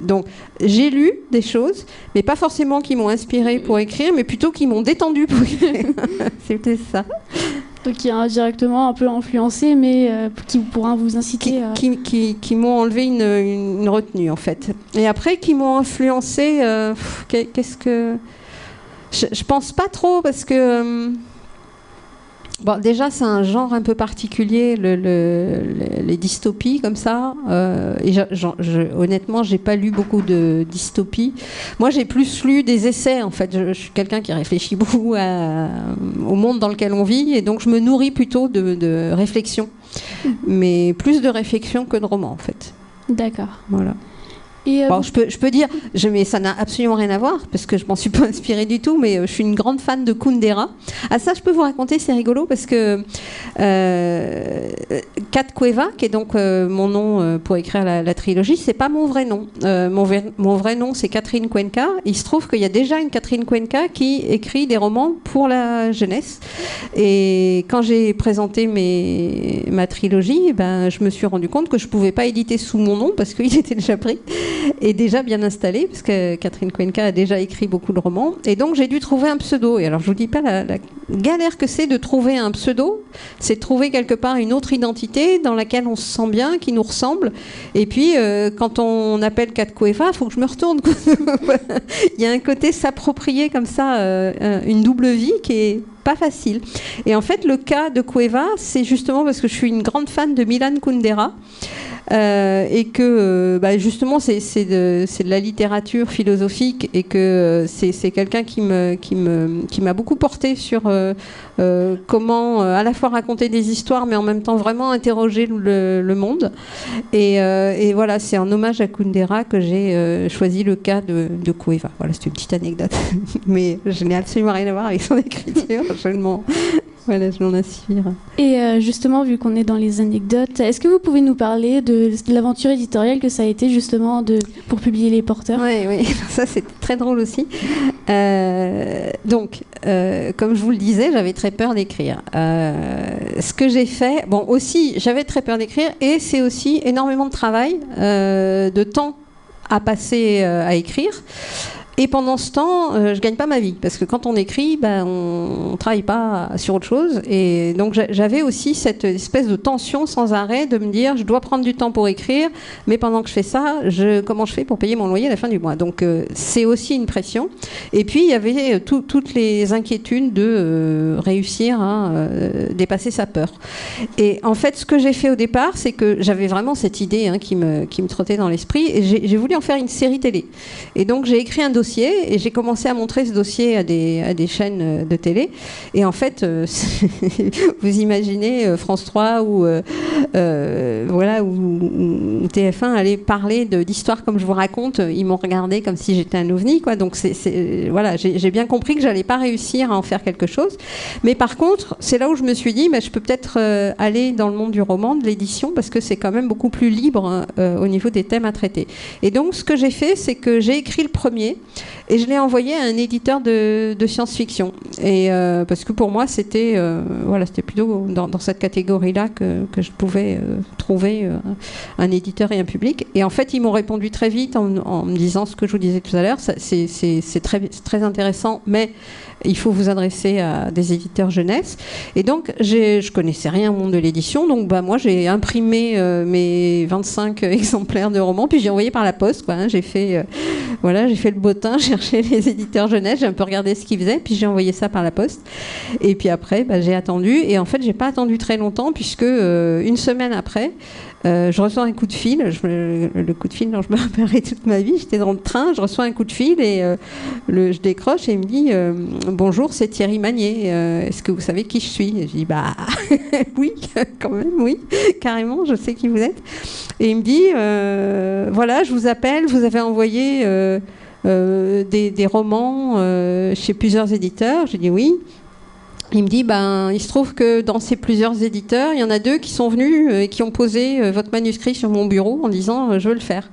Donc, j'ai lu des choses, mais pas forcément qui m'ont inspiré pour écrire, mais plutôt qui m'ont détendu pour écrire. C'était ça. Donc qui a indirectement un peu influencé, mais qui pourra vous inciter à... Qui m'ont enlevé une retenue, en fait. Et après, qui m'ont influencé, qu'est-ce que... Je pense pas trop, parce que... Bon, déjà, c'est un genre un peu particulier, les dystopies comme ça. Et honnêtement, j'ai pas lu beaucoup de dystopies. Moi, j'ai plus lu des essais, en fait. Je suis quelqu'un qui réfléchit beaucoup au monde dans lequel on vit, et donc je me nourris plutôt de réflexion. Mais plus de réflexion que de romans, en fait. D'accord. Voilà. Bon, je peux dire, mais ça n'a absolument rien à voir, parce que je m'en suis pas inspirée du tout, mais je suis une grande fan de Kundera. Ah, ça, je peux vous raconter, c'est rigolo, parce que Kat Cueva, qui est donc mon nom pour écrire la trilogie, c'est pas mon vrai nom. Mon vrai nom, c'est Catherine Cuenca. Il se trouve qu'il y a déjà une Catherine Cuenca qui écrit des romans pour la jeunesse. Et quand j'ai présenté ma trilogie, ben, je me suis rendu compte que je pouvais pas éditer sous mon nom, parce qu'il était déjà pris. Et déjà bien installée, parce que Catherine Cuenca a déjà écrit beaucoup de romans. Et donc, j'ai dû trouver un pseudo. Et alors, je vous dis pas la galère que c'est de trouver un pseudo. C'est de trouver quelque part une autre identité dans laquelle on se sent bien, qui nous ressemble. Et puis, quand on appelle Kat Cueva, il faut que je me retourne. Il y a un côté s'approprier comme ça, une double vie qui est pas facile. Et en fait, le cas de Cueva, c'est justement parce que je suis une grande fan de Milan Kundera. Et que justement c'est de la littérature philosophique et que c'est quelqu'un qui m'a beaucoup porté sur comment à la fois raconter des histoires mais en même temps vraiment interroger le monde et voilà, c'est en hommage à Kundera que j'ai choisi le cas de Cueva. Voilà, c'est une petite anecdote mais je n'ai absolument rien à voir avec son écriture. Voilà, je m'en inspire. Et justement, vu qu'on est dans les anecdotes, est-ce que vous pouvez nous parler de l'aventure éditoriale que ça a été justement pour publier Les Porteurs ? Oui, ça c'est très drôle aussi. Donc, comme je vous le disais, j'avais très peur d'écrire. Ce que j'ai fait, bon aussi, j'avais très peur d'écrire et c'est aussi énormément de travail, de temps à passer à écrire. Et pendant ce temps, je gagne pas ma vie, parce que quand on écrit, on travaille pas sur autre chose. Et donc j'avais aussi cette espèce de tension sans arrêt de me dire, je dois prendre du temps pour écrire, mais pendant que je fais ça, comment je fais pour payer mon loyer à la fin du mois? Donc c'est aussi une pression. Et puis il y avait toutes les inquiétudes de réussir à dépasser sa peur. Et en fait, ce que j'ai fait au départ, c'est que j'avais vraiment cette idée qui me trottait dans l'esprit, et j'ai voulu en faire une série télé. Et donc j'ai écrit un dossier et j'ai commencé à montrer ce dossier à des chaînes de télé. Et en fait, vous imaginez France 3 ou TF1 allait parler d'histoires comme je vous raconte, ils m'ont regardé comme si j'étais un ovni, quoi. Donc voilà, j'ai bien compris que j'allais pas réussir à en faire quelque chose. Mais par contre, c'est là où je me suis dit, je peux peut-être aller dans le monde du roman, de l'édition, parce que c'est quand même beaucoup plus libre au niveau des thèmes à traiter. Et donc, ce que j'ai fait, c'est que j'ai écrit le premier et je l'ai envoyé à un éditeur de science-fiction. Et parce que pour moi, c'était plutôt dans cette catégorie-là que je pouvais trouver un éditeur et un public. Et en fait, ils m'ont répondu très vite en me disant ce que je vous disais tout à l'heure. C'est très intéressant, mais il faut vous adresser à des éditeurs jeunesse. Et donc, je connaissais rien au monde de l'édition. Donc, moi, j'ai imprimé mes 25 exemplaires de romans, puis j'ai envoyé par la poste, quoi, hein. J'ai fait le bottin, cherché les éditeurs jeunesse, j'ai un peu regardé ce qu'ils faisaient, puis j'ai envoyé ça par la poste. Et puis après, j'ai attendu. Et en fait, j'ai pas attendu très longtemps, puisque une semaine après, je reçois un coup de fil, le coup de fil dont je me rappellerai toute ma vie. J'étais dans le train, je reçois un coup de fil et je décroche et il me dit bonjour, c'est Thierry Magnier, est-ce que vous savez qui je suis? Et je dis oui, quand même, oui, carrément, je sais qui vous êtes. Et il me dit voilà, je vous appelle, vous avez envoyé des romans chez plusieurs éditeurs. J'ai dit oui. Il me dit, il se trouve que dans ces plusieurs éditeurs, il y en a 2 qui sont venus et qui ont posé votre manuscrit sur mon bureau en disant, je veux le faire.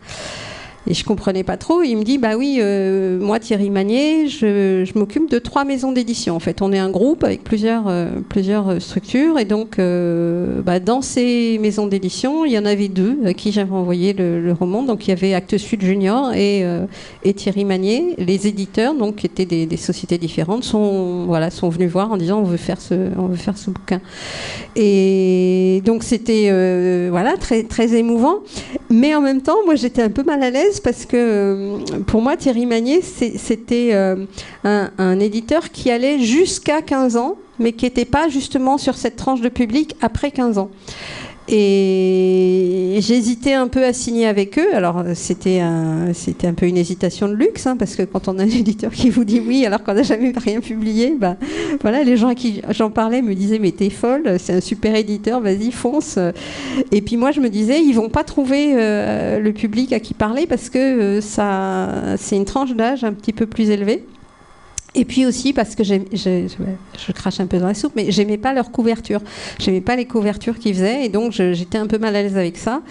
Et je comprenais pas trop. Il me dit, oui, moi, Thierry Magnier, je m'occupe de 3 maisons d'édition. En fait, on est un groupe avec plusieurs structures. Et donc, dans ces maisons d'édition, il y en avait 2 à qui j'avais envoyé le roman. Donc, il y avait Actes Sud Junior et Thierry Magnier. Les éditeurs, donc, qui étaient des sociétés différentes, sont venus voir en disant, on veut faire ce bouquin. Et donc, c'était très, très émouvant. Mais en même temps, moi, j'étais un peu mal à l'aise parce que pour moi, Thierry Magnier, c'était un éditeur qui allait jusqu'à 15 ans, mais qui n'était pas justement sur cette tranche de public après 15 ans. Et j'hésitais un peu à signer avec eux. Alors, c'était un peu une hésitation de luxe, hein, parce que quand on a un éditeur qui vous dit oui, alors qu'on n'a jamais rien publié, les gens à qui j'en parlais me disaient mais t'es folle, c'est un super éditeur, vas-y, fonce. Et puis moi, je me disais, ils vont pas trouver le public à qui parler parce que c'est une tranche d'âge un petit peu plus élevée. Et puis aussi parce que je crache un peu dans la soupe, mais j'aimais pas leur couverture. J'aimais pas les couvertures qu'ils faisaient et donc j'étais un peu mal à l'aise avec ça.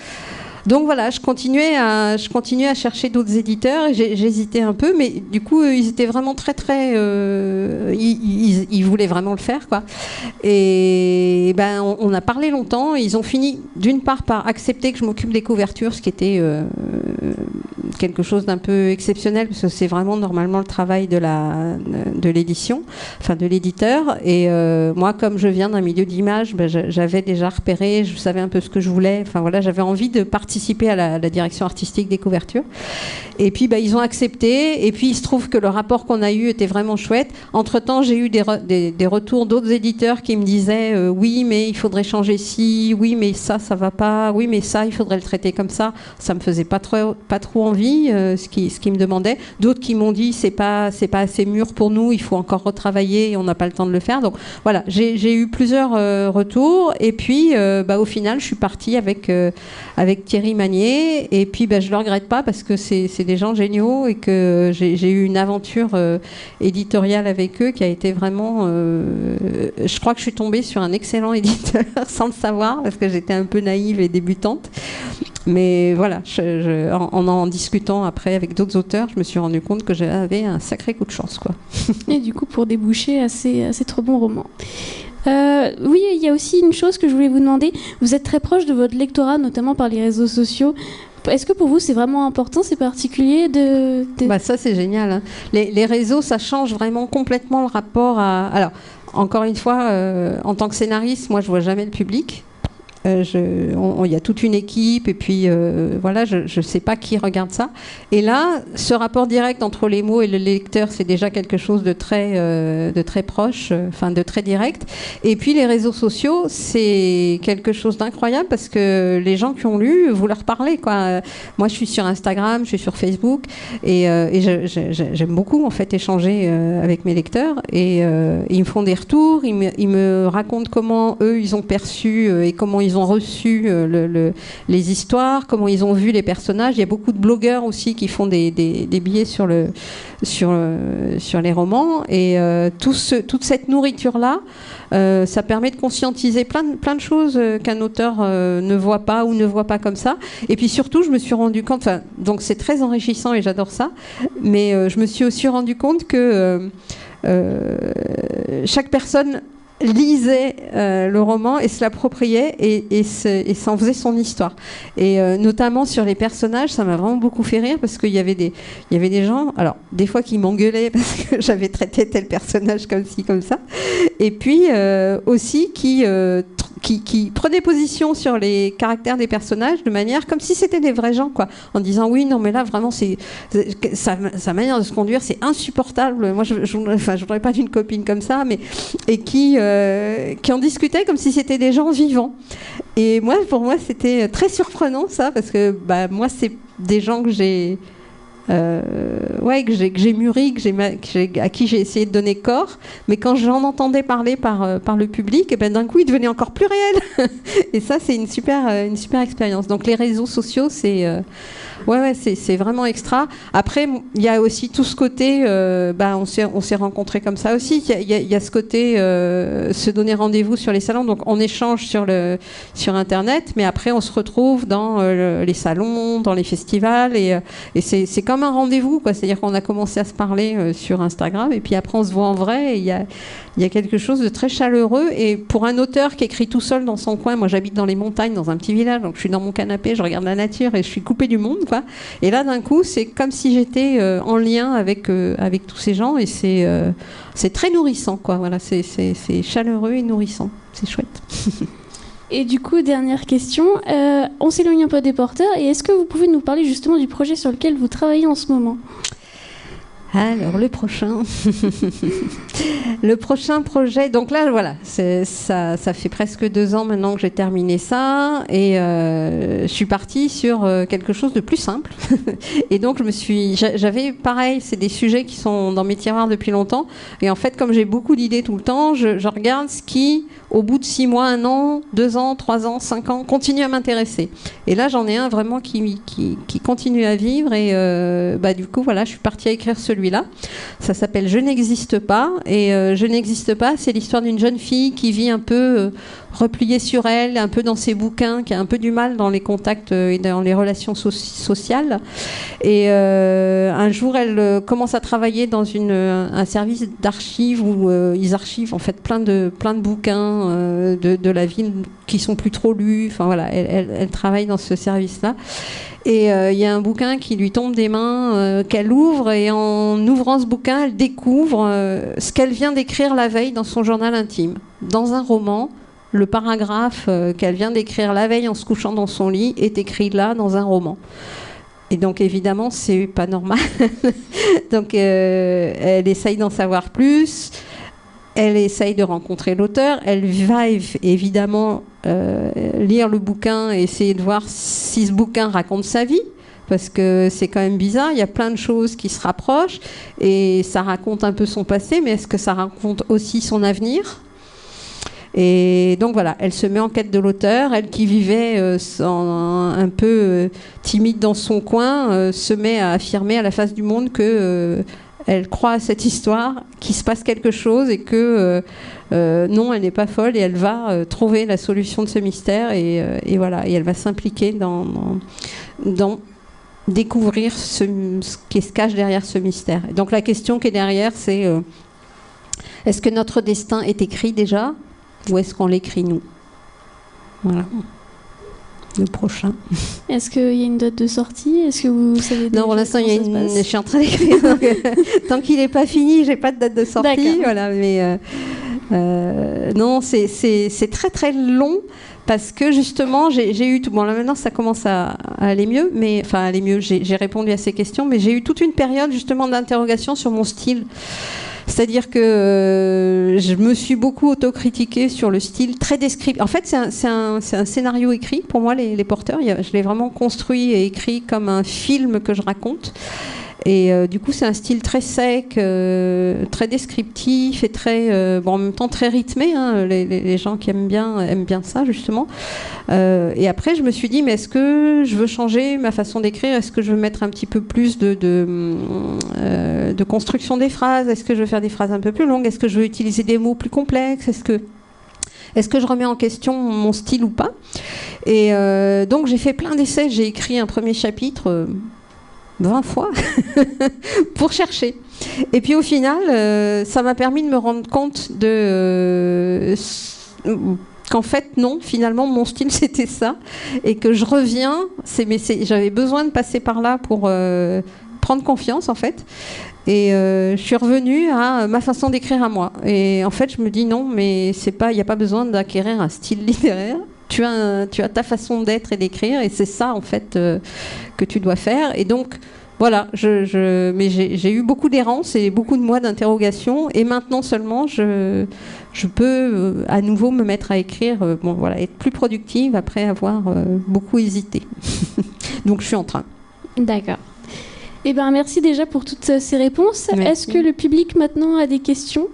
Donc voilà, je continuais à chercher d'autres éditeurs. J'hésitais un peu, mais du coup, ils étaient vraiment très, très... ils voulaient vraiment le faire, quoi. Et on a parlé longtemps. Ils ont fini, d'une part, par accepter que je m'occupe des couvertures, ce qui était quelque chose d'un peu exceptionnel, parce que c'est vraiment normalement le travail de l'édition, enfin de l'éditeur. Et moi, comme je viens d'un milieu d'image, j'avais déjà repéré, je savais un peu ce que je voulais. Enfin voilà, j'avais envie de participer à la direction artistique des couvertures. Et puis ils ont accepté. Et puis il se trouve que le rapport qu'on a eu était vraiment chouette. Entre-temps, j'ai eu des retours d'autres éditeurs qui me disaient oui, mais il faudrait changer ci, oui, mais ça va pas, oui, mais ça, il faudrait le traiter comme ça. Ça me faisait pas trop envie, ce qu'ils me demandaient. D'autres qui m'ont dit c'est pas assez mûr pour nous, il faut encore retravailler et on n'a pas le temps de le faire. Donc voilà, j'ai eu plusieurs retours. Et puis au final, je suis partie avec Thierry Magnier, et puis je le regrette pas parce que c'est des gens géniaux et que j'ai eu une aventure éditoriale avec eux qui a été vraiment je crois que je suis tombée sur un excellent éditeur sans le savoir parce que j'étais un peu naïve et débutante, mais voilà, en discutant après avec d'autres auteurs, je me suis rendu compte que j'avais un sacré coup de chance, quoi. Et du coup pour déboucher à ces trop bons romans. Oui, il y a aussi une chose que je voulais vous demander. Vous êtes très proche de votre lectorat, notamment par les réseaux sociaux. Est-ce que pour vous, c'est vraiment important, c'est particulier Bah ça, c'est génial. Hein. Les réseaux, ça change vraiment complètement le rapport à... Alors, encore une fois, en tant que scénariste, moi, je vois jamais le public. Il y a toute une équipe et puis voilà, je ne sais pas qui regarde ça. Et là, ce rapport direct entre les mots et le lecteur, c'est déjà quelque chose de très proche, enfin de très direct. Et puis les réseaux sociaux, c'est quelque chose d'incroyable parce que les gens qui ont lu, vous leur parlez, quoi. Moi, je suis sur Instagram, je suis sur Facebook et j'aime beaucoup en fait échanger avec mes lecteurs et ils me font des retours, ils me racontent comment eux ils ont perçu et comment ils ont reçu les histoires, comment ils ont vu les personnages. Il y a beaucoup de blogueurs aussi qui font des billets sur les romans. Et toute cette nourriture-là, ça permet de conscientiser plein de choses qu'un auteur ne voit pas ou ne voit pas comme ça. Et puis surtout, je me suis rendu compte, donc c'est très enrichissant et j'adore ça, mais je me suis aussi rendu compte que chaque personne lisait le roman et se l'appropriait et s'en faisait son histoire. Et notamment sur les personnages, ça m'a vraiment beaucoup fait rire parce qu'il y avait des gens, alors des fois qui m'engueulaient parce que j'avais traité tel personnage comme ci, comme ça, et puis aussi qui prenaient position sur les caractères des personnages de manière comme si c'était des vrais gens, quoi, en disant oui, non mais là vraiment sa manière de se conduire c'est insupportable, moi je voudrais pas d'une copine comme ça, mais et qui en discutaient comme si c'était des gens vivants. Et moi, pour moi c'était très surprenant ça, parce que moi c'est des gens que j'ai que j'ai mûri, à qui j'ai essayé de donner corps, mais quand j'en entendais parler par le public, et d'un coup, il devenait encore plus réel. Et ça, c'est une super expérience. Donc, les réseaux sociaux, c'est vraiment extra. Après, il y a aussi tout ce côté, on s'est rencontrés comme ça aussi. Il y a ce côté, se donner rendez-vous sur les salons. Donc, on échange sur Internet, mais après, on se retrouve dans les salons, dans les festivals, et c'est comme un rendez-vous, quoi. C'est-à-dire qu'on a commencé à se parler sur Instagram, et puis après, on se voit en vrai, et il y a quelque chose de très chaleureux. Et pour un auteur qui écrit tout seul dans son coin, moi, j'habite dans les montagnes, dans un petit village, donc je suis dans mon canapé, je regarde la nature, et je suis coupée du monde, quoi. Et là, d'un coup, c'est comme si j'étais en lien avec tous ces gens, et c'est très nourrissant, quoi. Voilà, c'est chaleureux et nourrissant. C'est chouette. Et du coup, dernière question, on s'éloigne un peu des porteurs, et est-ce que vous pouvez nous parler justement du projet sur lequel vous travaillez en ce moment ? Alors, le prochain projet, donc là, voilà, ça fait presque 2 ans maintenant que j'ai terminé ça, et je suis partie sur quelque chose de plus simple. Et donc, j'avais, pareil, c'est des sujets qui sont dans mes tiroirs depuis longtemps, et en fait, comme j'ai beaucoup d'idées tout le temps, je regarde ce qui, au bout de 6 mois, 1 an, 2 ans, 3 ans, 5 ans, continue à m'intéresser. Et là, j'en ai un vraiment qui continue à vivre, et du coup, voilà, je suis partie à écrire celui-là. Ça s'appelle Je n'existe pas, et Je n'existe pas, c'est l'histoire d'une jeune fille qui vit un peu repliée sur elle, un peu dans ses bouquins, qui a un peu du mal dans les contacts et dans les relations sociales. Et un jour, elle commence à travailler dans un service d'archives où ils archivent en fait plein de bouquins de la ville qui sont plus trop lus. Enfin voilà, elle travaille dans ce service-là. Et il y a un bouquin qui lui tombe des mains, qu'elle ouvre, et en ouvrant ce bouquin, elle découvre ce qu'elle vient d'écrire la veille dans son journal intime. Dans un roman, le paragraphe qu'elle vient d'écrire la veille en se couchant dans son lit est écrit là, dans un roman. Et donc évidemment, c'est pas normal. Donc elle essaye d'en savoir plus. Elle essaye de rencontrer l'auteur. Elle va évidemment lire le bouquin et essayer de voir si ce bouquin raconte sa vie, parce que c'est quand même bizarre. Il y a plein de choses qui se rapprochent et ça raconte un peu son passé, mais est-ce que ça raconte aussi son avenir ? Et donc voilà, elle se met en quête de l'auteur. Elle qui vivait un peu timide dans son coin se met à affirmer à la face du monde que elle croit à cette histoire, qu'il se passe quelque chose et que non, elle n'est pas folle, et elle va trouver la solution de ce mystère, et voilà, et elle va s'impliquer dans découvrir ce qui se cache derrière ce mystère. Et donc la question qui est derrière, c'est est-ce que notre destin est écrit déjà ? ou est-ce qu'on l'écrit nous? Voilà. Le prochain. Est-ce qu'il y a une date de sortie? Est-ce que vous savez déjà? Non, pour l'instant, comment ça se je suis en train d'écrire. Tant qu'il n'est pas fini, j'ai pas de date de sortie. Voilà, mais non, c'est très très long parce que justement, j'ai eu tout. Bon, là maintenant, ça commence à aller mieux, mais enfin, aller mieux. J'ai répondu à ces questions, mais j'ai eu toute une période justement d'interrogation sur mon style. C'est-à-dire que je me suis beaucoup autocritiquée sur le style très descriptif. En fait, c'est un scénario écrit pour moi, les porteurs. Je l'ai vraiment construit et écrit comme un film que je raconte. Et du coup, c'est un style très sec, très descriptif et très, bon, en même temps très rythmé. Hein. Les gens qui aiment bien ça, justement. Et après, je me suis dit, mais est-ce que je veux changer ma façon d'écrire? Est-ce que je veux mettre un petit peu plus de construction des phrases? Est-ce que je veux faire des phrases un peu plus longues? Est-ce que je veux utiliser des mots plus complexes? Est-ce que je remets en question mon style ou pas? Et donc, j'ai fait plein d'essais. J'ai écrit un premier chapitre 20 fois pour chercher. Et puis, au final, ça m'a permis de me rendre compte qu'en fait, non, finalement, mon style, c'était ça. Et que je reviens, j'avais besoin de passer par là pour prendre confiance, en fait. Et je suis revenue à ma façon d'écrire à moi. Et en fait, je me dis non, mais il n'y a pas besoin d'acquérir un style littéraire. Tu as ta façon d'être et d'écrire, et c'est ça, en fait, que tu dois faire. Et donc, voilà, mais j'ai eu beaucoup d'errance et beaucoup de mois d'interrogation. Et maintenant seulement, je peux à nouveau me mettre à écrire, bon, voilà, être plus productive après avoir beaucoup hésité. Donc, je suis en train. D'accord. Eh ben, merci déjà pour toutes ces réponses. Merci. Est-ce que le public maintenant a des questions?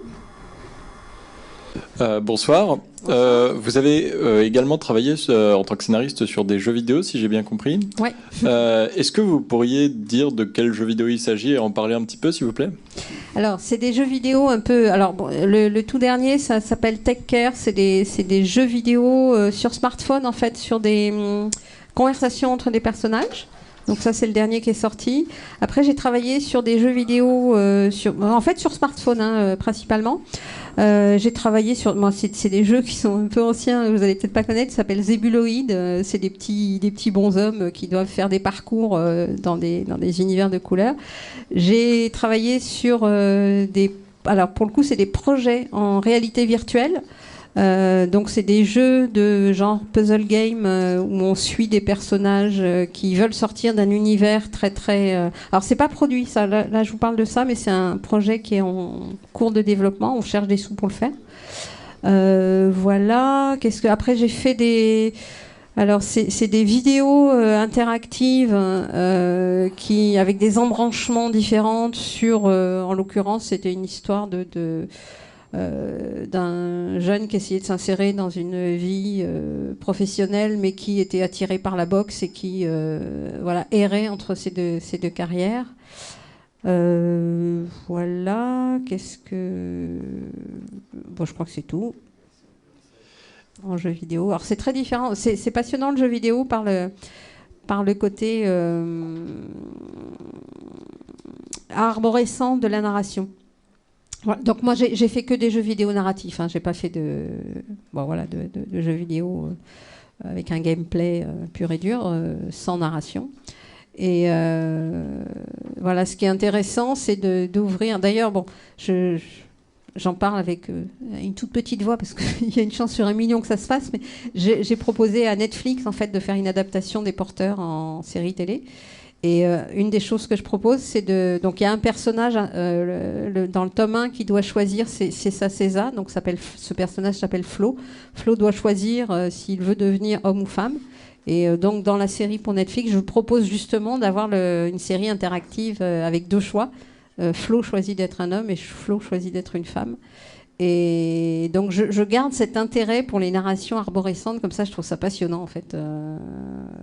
Bonsoir. Vous avez également travaillé en tant que scénariste sur des jeux vidéo, si j'ai bien compris. Ouais. Est-ce que vous pourriez dire de quel jeu vidéo il s'agit et en parler un petit peu, s'il vous plaît? Alors, c'est des jeux vidéo un peu... Alors, bon, le tout dernier, ça s'appelle Tech Care. C'est des jeux vidéo sur smartphone, en fait, sur des conversations entre des personnages. Donc ça, c'est le dernier qui est sorti. Après, j'ai travaillé sur des jeux vidéo sur smartphone, principalement. J'ai travaillé sur... Bon, c'est des jeux qui sont un peu anciens, vous allez peut-être pas connaître, ça s'appelle Zebuloid. C'est des petits bonshommes qui doivent faire des parcours dans des univers de couleurs. J'ai travaillé sur alors, pour le coup, c'est des projets en réalité virtuelle. Donc c'est des jeux de genre puzzle game où on suit des personnages qui veulent sortir d'un univers très très... Alors c'est pas produit ça, là je vous parle de ça, mais c'est un projet qui est en cours de développement, on cherche des sous pour le faire. Voilà, après j'ai fait des... Alors c'est des vidéos interactives avec des embranchements différents sur... en l'occurrence c'était une histoire d'un jeune qui essayait de s'insérer dans une vie professionnelle mais qui était attiré par la boxe et qui errait entre ces deux carrières. Voilà, bon, je crois que c'est tout en jeu vidéo. Alors c'est très différent, c'est passionnant le jeu vidéo par le côté arborescent de la narration. Voilà, donc moi j'ai fait que des jeux vidéo narratifs, hein. J'ai pas fait de jeux vidéo avec un gameplay pur et dur, sans narration. Et voilà, ce qui est intéressant, c'est d'ouvrir. D'ailleurs, bon, j'en parle avec une toute petite voix parce qu'il y a une chance sur 1 million que ça se fasse, mais j'ai proposé à Netflix en fait de faire une adaptation des Porteurs en série télé. Et une des choses que je propose, c'est donc il y a un personnage dans le tome 1 qui doit choisir, c'est sa César, donc ce personnage s'appelle Flo. Flo doit choisir s'il veut devenir homme ou femme. Et donc dans la série pour Netflix, je propose justement d'avoir une série interactive avec 2 choix. Flo choisit d'être un homme et Flo choisit d'être une femme. Et donc je garde cet intérêt pour les narrations arborescentes, comme ça je trouve ça passionnant en fait.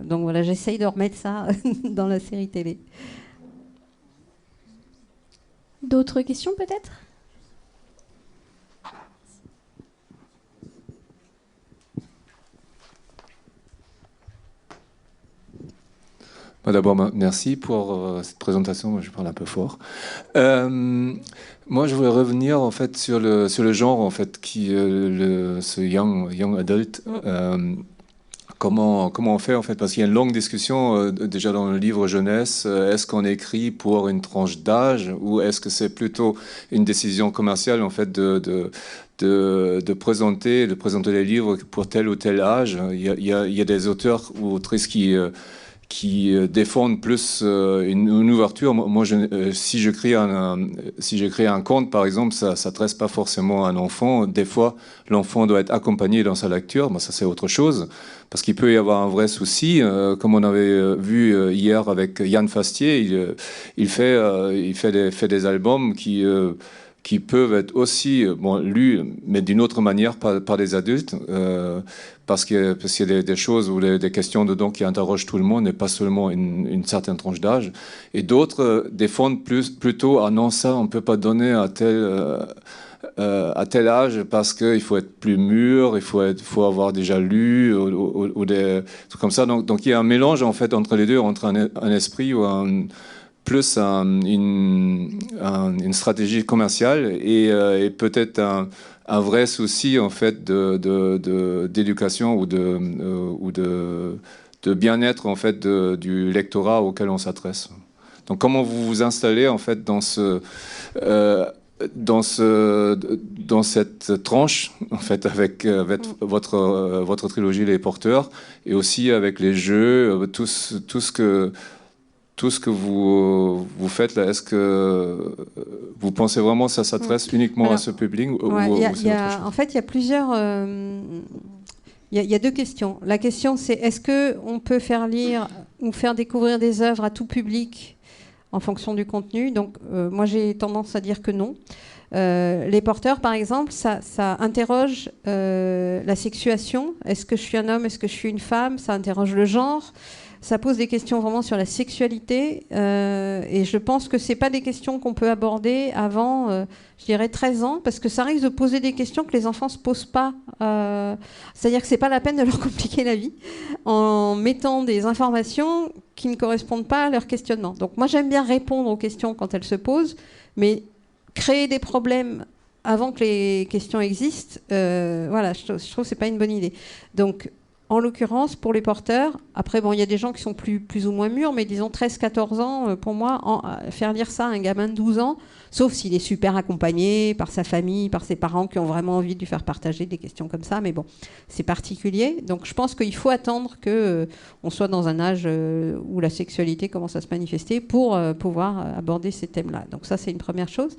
Donc voilà, j'essaye de remettre ça dans la série télé. D'autres questions peut-être? D'abord, merci pour cette présentation. Je parle un peu fort. Moi, je voulais revenir en fait sur le genre en fait ce young adult. Comment on fait en fait, parce qu'il y a une longue discussion déjà dans le livre jeunesse. Est-ce qu'on écrit pour une tranche d'âge ou est-ce que c'est plutôt une décision commerciale en fait de présenter les livres pour tel ou tel âge? Il y a des auteurs ou autrices qui défendent plus une ouverture. Moi, si je crée un conte, par exemple, ça s'adresse pas forcément à un enfant. Des fois, l'enfant doit être accompagné dans sa lecture. Ça, c'est autre chose. Parce qu'il peut y avoir un vrai souci. Comme on avait vu hier avec Yann Fastier, il fait des albums qui peuvent être aussi lus, mais d'une autre manière par des adultes, parce qu'il y a des choses ou des questions dedans qui interrogent tout le monde, et pas seulement une certaine tranche d'âge. Et d'autres défendent plutôt, ah non, ça, on ne peut pas donner à tel âge parce qu'il faut être plus mûr, il faut avoir déjà lu, ou des trucs comme ça. Donc il y a un mélange en fait entre les deux, entre un esprit ou plus une stratégie commerciale et peut-être un vrai souci en fait d'éducation ou de bien-être en fait du lectorat auquel on s'adresse. Donc comment vous vous installez en fait dans cette tranche en fait avec votre trilogie Les Porteurs et aussi avec les jeux, tout ce que vous faites là, est-ce que vous pensez vraiment que ça s'adresse uniquement à ce public en fait, il y a plusieurs... Il y a deux questions. La question, c'est est-ce qu'on peut faire lire ou faire découvrir des œuvres à tout public en fonction du contenu? Donc, moi, j'ai tendance à dire que non. Les Porteurs, par exemple, ça interroge la sexuation. Est-ce que je suis un homme? Est-ce que je suis une femme? Ça interroge le genre. Ça pose des questions vraiment sur la sexualité et je pense que c'est pas des questions qu'on peut aborder avant, je dirais, 13 ans, parce que ça risque de poser des questions que les enfants se posent pas. C'est-à-dire que c'est pas la peine de leur compliquer la vie en mettant des informations qui ne correspondent pas à leur questionnement. Donc moi, j'aime bien répondre aux questions quand elles se posent, mais créer des problèmes avant que les questions existent, voilà, je trouve que c'est pas une bonne idée. Donc, en l'occurrence, pour Les Porteurs, après, il y a des gens qui sont plus ou moins mûrs, mais disons 13-14 ans, pour moi, faire lire ça à un gamin de 12 ans, sauf s'il est super accompagné par sa famille, par ses parents qui ont vraiment envie de lui faire partager des questions comme ça, mais bon, c'est particulier. Donc je pense qu'il faut attendre qu'on soit dans un âge où la sexualité commence à se manifester pour pouvoir aborder ces thèmes-là. Donc ça, c'est une première chose.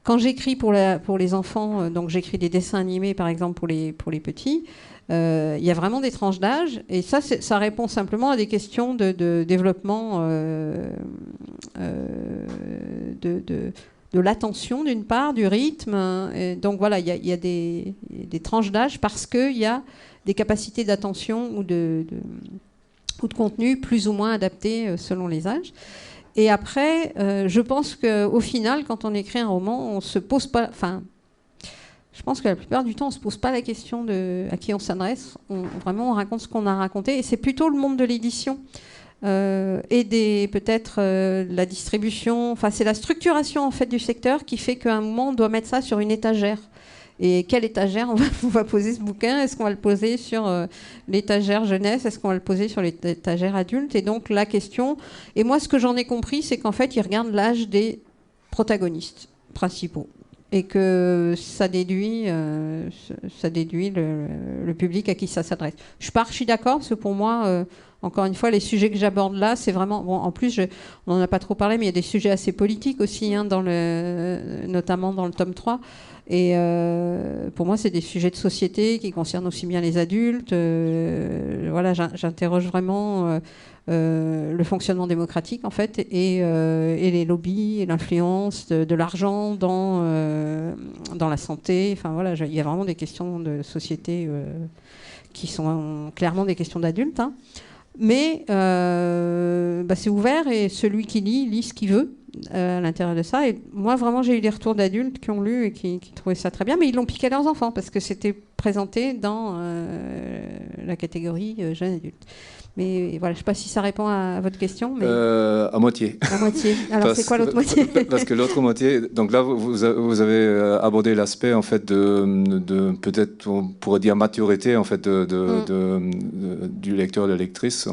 Quand j'écris pour les enfants, donc j'écris des dessins animés, par exemple, pour les petits, il y a vraiment des tranches d'âge, et ça répond simplement à des questions de développement de l'attention d'une part, du rythme. Et donc voilà, il y a des tranches d'âge parce qu'il y a des capacités d'attention ou de contenu plus ou moins adaptées selon les âges. Et après, je pense qu'au final, quand on écrit un roman, on se pose pas... Je pense que la plupart du temps, on ne se pose pas la question à qui on s'adresse. Vraiment, on raconte ce qu'on a raconté. Et c'est plutôt le monde de l'édition et peut-être la distribution. Enfin, c'est la structuration en fait, du secteur qui fait qu'à un moment, on doit mettre ça sur une étagère. Et quelle étagère on va poser ce bouquin? Est-ce qu'on va le poser sur l'étagère jeunesse? Est-ce qu'on va le poser sur l'étagère adulte? Et donc, la question... Et moi, ce que j'en ai compris, c'est qu'en fait, ils regardent l'âge des protagonistes principaux. Et que ça déduit le public à qui ça s'adresse. Je ne suis pas archi d'accord, parce que pour moi, encore une fois, les sujets que j'aborde là, c'est vraiment... Bon, en plus, on n'en a pas trop parlé, mais il y a des sujets assez politiques aussi, hein, notamment dans le tome 3. Et pour moi, c'est des sujets de société qui concernent aussi bien les adultes. Voilà, j'interroge vraiment... le fonctionnement démocratique en fait et les lobbies et l'influence de l'argent dans la santé. Enfin voilà, il y a vraiment des questions de société qui sont clairement des questions d'adultes, hein. Mais c'est ouvert et celui qui lit ce qu'il veut à l'intérieur de ça. Et moi vraiment j'ai eu des retours d'adultes qui ont lu et qui trouvaient ça très bien, mais ils l'ont piqué à leurs enfants parce que c'était présenté dans la catégorie jeune adulte. Mais voilà, je ne sais pas si ça répond à votre question. Mais... À moitié. À moitié. Alors c'est quoi l'autre moitié? Parce que l'autre moitié, donc là vous avez abordé l'aspect en fait de peut-être on pourrait dire maturité en fait du lecteur, de la lectrice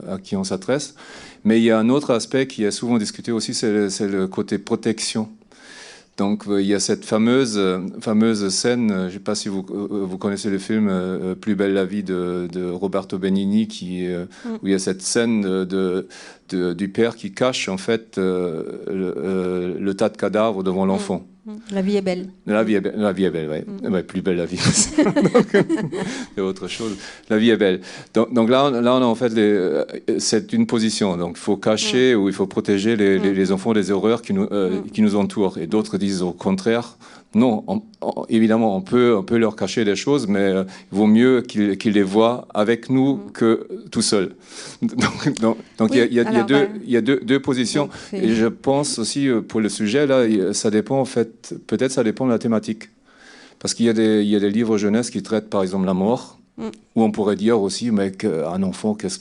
à qui on s'adresse. Mais il y a un autre aspect qui est souvent discuté aussi, c'est le côté protection. Donc il y a cette fameuse scène, je ne sais pas si vous connaissez le film Plus belle la vie de Roberto Benigni, où il y a cette scène du père qui cache en fait le tas de cadavres devant l'enfant. La vie est belle. La vie est belle, oui. Ouais, plus belle la vie. C'est autre chose. La vie est belle. Donc là, on a en fait c'est une position. Donc il faut cacher ou il faut protéger les enfants des horreurs qui nous entourent. Et d'autres disent au contraire. Non, évidemment, on peut leur cacher des choses, mais il vaut mieux qu'ils les voient avec nous que tout seul. Donc il y a deux positions. Et je pense aussi, pour le sujet, là, ça dépend, en fait, peut-être ça dépend de la thématique. Parce qu'il y a des livres jeunesse qui traitent, par exemple, la mort, où on pourrait dire aussi, mais un enfant, qu'est-ce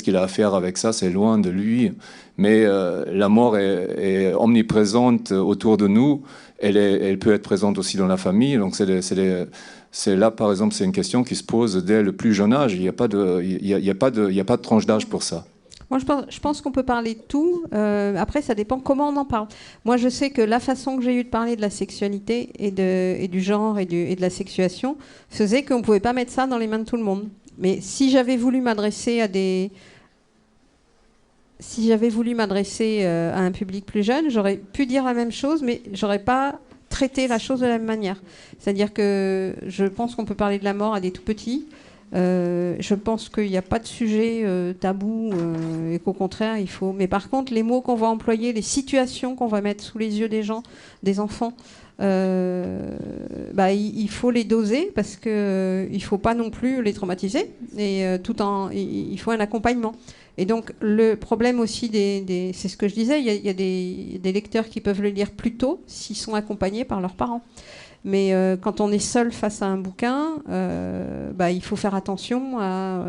qu'il a à faire avec ça? C'est loin de lui. Mais la mort est omniprésente autour de nous. Elle peut être présente aussi dans la famille. Donc c'est là, par exemple, c'est une question qui se pose dès le plus jeune âge. Il n'y a pas de tranche d'âge pour ça. Moi, je pense qu'on peut parler de tout. Après, ça dépend comment on en parle. Moi, je sais que la façon que j'ai eu de parler de la sexualité et du genre et de la sexuation faisait qu'on ne pouvait pas mettre ça dans les mains de tout le monde. Mais si j'avais voulu m'adresser à un public plus jeune, j'aurais pu dire la même chose, mais j'aurais pas traité la chose de la même manière. C'est-à-dire que je pense qu'on peut parler de la mort à des tout petits. Je pense qu'il n'y a pas de sujet tabou et qu'au contraire, il faut... Mais par contre, les mots qu'on va employer, les situations qu'on va mettre sous les yeux des gens, des enfants, il faut les doser parce qu'il ne faut pas non plus les traumatiser. Et il faut un accompagnement. Et donc, le problème aussi, c'est ce que je disais, il y a des lecteurs qui peuvent le lire plus tôt s'ils sont accompagnés par leurs parents. Mais quand on est seul face à un bouquin, il faut faire attention à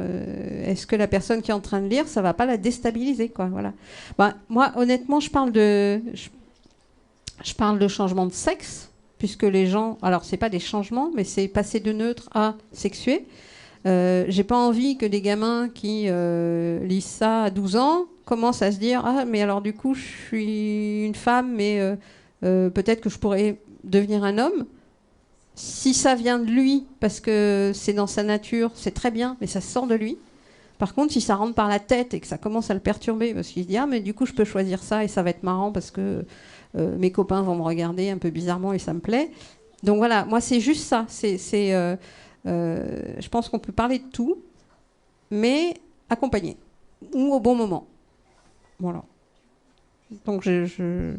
est-ce que la personne qui est en train de lire, ça ne va pas la déstabiliser, quoi, voilà. Moi, honnêtement, je parle de changement de sexe, puisque les gens... Alors, ce n'est pas des changements, mais c'est passer de neutre à sexué. J'ai pas envie que des gamins qui lisent ça à 12 ans commencent à se dire « Ah, mais alors du coup, je suis une femme, mais peut-être que je pourrais devenir un homme. » Si ça vient de lui, parce que c'est dans sa nature, c'est très bien, mais ça sort de lui. Par contre, si ça rentre par la tête et que ça commence à le perturber, parce qu'il se dit « Ah, mais du coup, je peux choisir ça et ça va être marrant parce que mes copains vont me regarder un peu bizarrement et ça me plaît. » Donc voilà, moi, c'est juste ça. Je pense qu'on peut parler de tout, mais accompagné ou au bon moment. Voilà. Donc je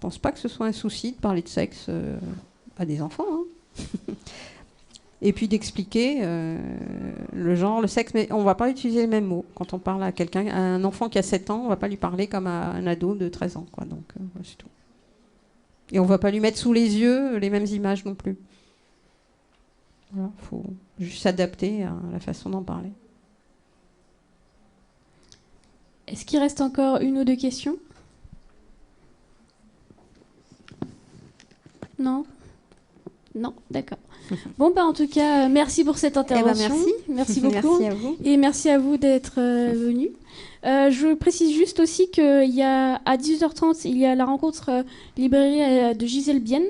pense pas que ce soit un souci de parler de sexe à des enfants. Hein. Et puis d'expliquer le genre, le sexe, mais on va pas utiliser les mêmes mots. Quand on parle à quelqu'un, à un enfant qui a 7 ans, on va pas lui parler comme à un ado de 13 ans. Quoi. Donc c'est tout. Et on va pas lui mettre sous les yeux les mêmes images non plus. Voilà, faut juste s'adapter à la façon d'en parler. Est-ce qu'il reste encore une ou deux questions? Non? Non, d'accord. Bon, en tout cas, merci pour cette intervention. Merci beaucoup. Merci à vous. Et merci à vous d'être venus. Je précise juste aussi qu'il y a à 18h30, il y a la rencontre librairie de Gisèle Bienne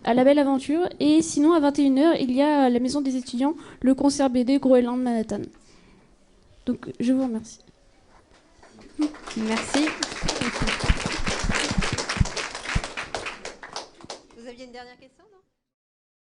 à La Belle Aventure. Et sinon, à 21h, il y a à la Maison des étudiants le concert BD Groenland Manhattan. Donc, je vous remercie. Merci. Vous aviez une dernière question, non ?